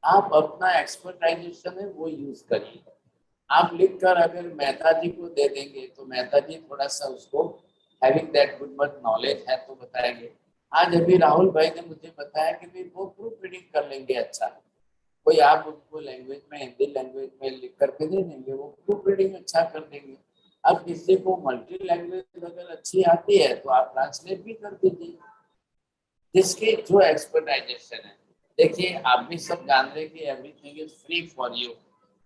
आप अपना एक्सपर्टाइजेशन है वो यूज करिए। आप लिखकर अगर मेहता जी को दे देंगे तो मेहता जी थोड़ा सा उसको having that good much knowledge है तो बताएंगे। आज अभी राहुल भाई ने मुझे बताया कि भाई वो प्रूफ रीडिंग कर लेंगे। अच्छा, कोई आप उनको लैंग्वेज में, हिंदी लैंग्वेज में लिख करके दे देंगे, वो प्रूफ रीडिंग अच्छा कर देंगे। अब किसी को मल्टी लैंग्वेज अगर अच्छी आती है तो आप ट्रांसलेट भी कर दीजिए, जिसके जो एक्सपर्टाइजेशन है। देखिए आप भी सब जान रहे कि everything is free for you.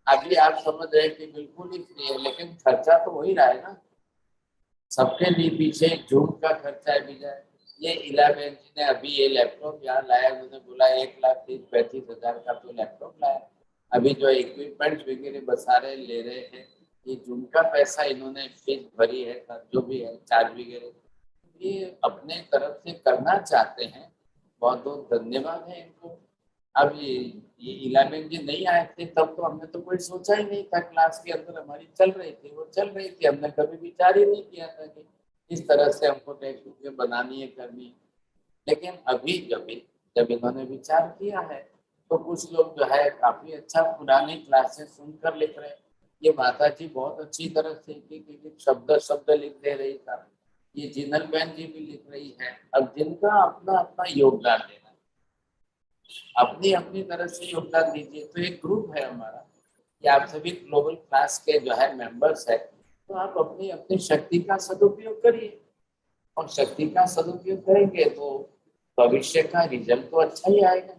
अभी आप समझ रहे कि बिल्कुल ही फ्री है, लेकिन खर्चा तो हो ही रहा है ना सबके लिए। पीछे जूम का खर्चा भी जाए। ये इला बहन जी ने अभी ये लैपटॉप यहाँ लाया, उन्होंने बोला 1,30,35,000 का तो लैपटॉप लाया। अभी जो इक्विपमेंट वगैरह बसारे ले रहे हैं, ये जूम का पैसा इन्होंने फीस भरी है, जो भी है चार्ज वगैरह, ये अपने तरफ से करना चाहते हैं। बहुत बहुत धन्यवाद है इनको। अब ये इलाबेन जी नहीं आए थे तब तो हमने तो कोई सोचा ही नहीं था, क्लास के अंदर हमारी चल रही थी, वो चल रही थी, हमने कभी विचार ही नहीं किया था कि इस तरह से हमको टेक्स्ट बुक बनानी है, करनी है। लेकिन अभी जब इन्होंने विचार किया है तो कुछ लोग जो है काफी अच्छा पुरानी क्लासेस सुनकर लिख रहे हैं। ये माता जी बहुत अच्छी तरह से एक शब्द लिख दे रही था। ये जिनल बहन जी भी लिख रही है। अब जिनका अपना अपना योगदान देना, अपनी अपनी तरह से योगदान दीजिए। तो एक ग्रुप है हमारा कि आप सभी ग्लोबल क्लास के जो है मेंबर्स है, तो आप अपनी अपनी शक्ति का सदुपयोग करिए, और शक्ति का सदुपयोग करेंगे तो भविष्य का रिजल्ट तो अच्छा ही आएगा।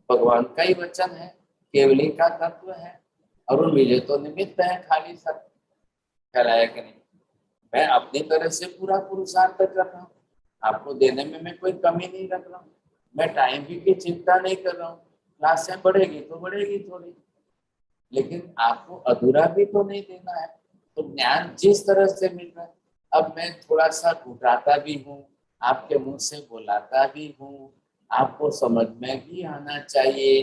भगवान का ही वचन है, केवली का तत्व है, और मुझे तो निमित्त है खाली सब कहलाया कि नहीं। मैं अपनी तरह से पूरा पुरुषार्थ कर रहा हूँ, आपको देने में मैं कोई कमी नहीं रख रहा हूँ। मैं टाइम की चिंता नहीं कर रहा हूँ, क्लासें बढ़ेगी तो बढ़ेगी थोड़ी, लेकिन आपको अधूरा भी तो नहीं देना है। तो ज्ञान जिस तरह से मिल रहा है, अब मैं थोड़ा सा घुटाता भी हूँ, आपके मुंह से बुलाता भी हूँ, आपको समझ में भी आना चाहिए।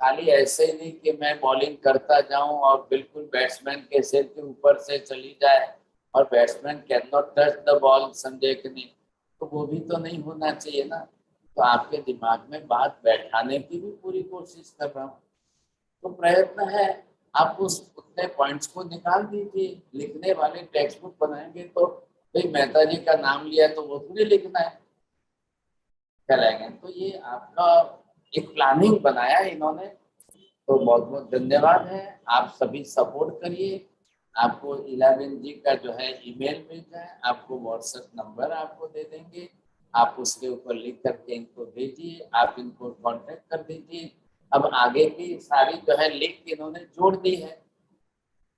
खाली ऐसे ही नहीं कि मैं बॉलिंग करता जाऊं और बिल्कुल बैट्समैन के सिर के ऊपर से चली जाए और batsman can not touch the ball, समझे कि नहीं, तो वो भी तो नहीं होना चाहिए ना। तो आपके दिमाग में बात बैठाने की भी पूरी कोशिश कर रहा हूँ। तो प्रयत्न है, आप उस उतने पॉइंट्स को निकाल दीजिए। लिखने वाले टेक्स्ट बुक बनाएंगे तो भाई मेहता जी का नाम लिया तो वो थोड़ी लिखना है, चलेंगे। तो ये आपका एक प्लानिंग बनाया इन्होंने, तो बहुत बहुत धन्यवाद है। आप सभी सपोर्ट करिए। आपको इलाबेन जी का जो है ईमेल मिल जाए, आपको व्हाट्सएप नंबर आपको दे देंगे, आप उसके ऊपर लिख करके इनको भेजिए, आप इनको कांटेक्ट कर दीजिए। अब आगे की सारी जो है लिंक इन्होंने जोड़ दी है,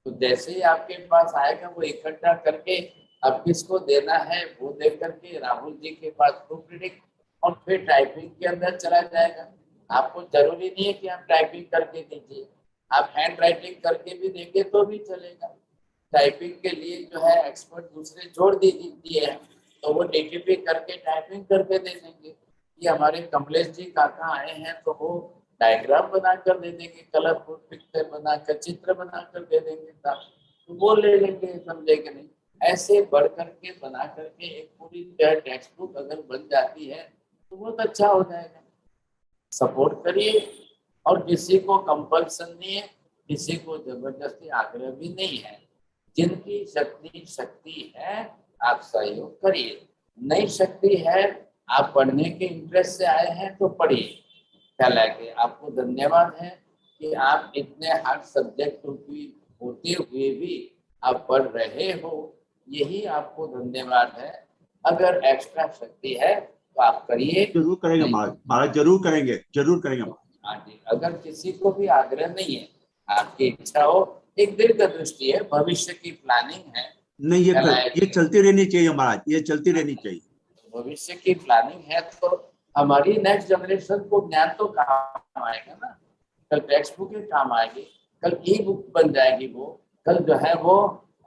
तो जैसे ही आपके पास आएगा वो इकट्ठा करके अब किसको देना है वो दे करके राहुल जी के पास प्रूफ रीडिंग और फिर टाइपिंग के अंदर चला जाएगा। आपको जरूरी नहीं है कि आप टाइपिंग करके दीजिए, आप हैंड राइटिंग करके भी देंगे तो भी चलेगा। टाइपिंग के लिए जो है एक्सपर्ट दूसरे जोड़ दीजिए, तो वो डीटीपी करके टाइपिंग करके दे देंगे। ये हमारे कमलेश जी काका आए हैं तो वो डायग्राम बनाकर दे देंगे, कलरफुल पिक्चर बनाकर, चित्र बनाकर दे देंगे, तो वो ले लेंगे, समझे कि नहीं। ऐसे बढ़ करके बना करके एक पूरी टेक्स्ट बुक अगर बन जाती है तो बहुत अच्छा हो जाएगा। सपोर्ट करिए, और किसी को कंपल्सन नहीं है, किसी को जबरदस्ती आग्रह भी नहीं है। जिनकी शक्ति है आप सहयोग करिए, नई शक्ति है, आप पढ़ने के इंटरेस्ट से आए हैं तो पढ़िए। क्या लगे, आपको धन्यवाद है कि आप इतने हार्ड सब्जेक्ट होते हुए भी आप पढ़ रहे हो, यही आपको धन्यवाद है। अगर एक्स्ट्रा शक्ति है तो आप करिए। जरूर करेंगे महाराज, जरूर करेंगे, जरूर करेंगे महाराज। हाँ जी, अगर किसी को भी आग्रह नहीं है, आपकी इच्छा हो, एक दीर्घ दृष्टि है, भविष्य की प्लानिंग है, नहीं ये चलती रहनी चाहिए महाराज, ये चलती रहनी चाहिए। भविष्य की प्लानिंग है तो हमारी नेक्स्ट जनरेशन को ज्ञान तो काम आएगा ना। कल टेक्स्ट बुक काम आएगी, कल ई बुक बन जाएगी, वो कल जो है वो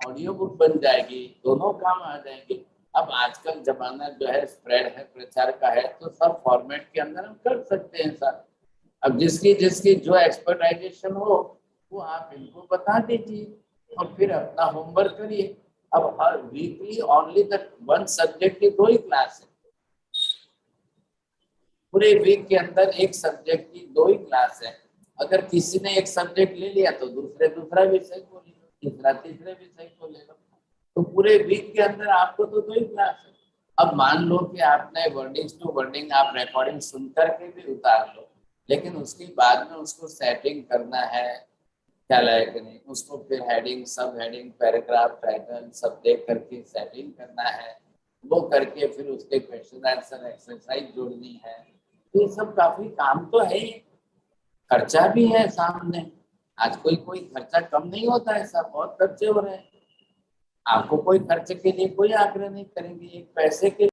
ऑडियो बुक बन जाएगी, दोनों काम आ जाएंगे। अब आजकल जमाना जो है स्प्रेड है, प्रचार का है, तो सब फॉर्मेट के अंदर हम कर सकते हैं सर। अब जिसकी जो एक्सपर्टाइजेशन हो वो आप इनको बता दीजिए और फिर अपना होमवर्क करिए। अब हर weekly only the one subject की 2 ही क्लास है, पूरे वीक के अंदर एक सब्जेक्ट की 2 ही क्लास है। अगर किसी ने एक सब्जेक्ट ले लिया तो दूसरा विषय को ले लो, तीसरे विषय को ले लो, तो पूरे वीक के अंदर आपको तो 2 ही क्लास है। अब मान लो कि आपने वर्डिंग टू वर्डिंग आप रिकॉर्डिंग सुन करके भी उतार लो, लेकिन उसके बाद में उसको सेटिंग करना है, क्या कि नहीं, उसको फिर हेडिंग, सब हेडिंग, पैराग्राफ, टाइटल सब देख करके सेटिंग करना है, वो करके फिर उसके क्वेश्चन आंसर एक्सरसाइज जोड़नी है। तो ये सब काफी काम तो है ही, खर्चा भी है सामने। आज कोई खर्चा कम नहीं होता है, सब बहुत खर्चे हो रहे हैं। आपको कोई खर्चे के लिए कोई आग्रह नहीं करेंगे, एक पैसे के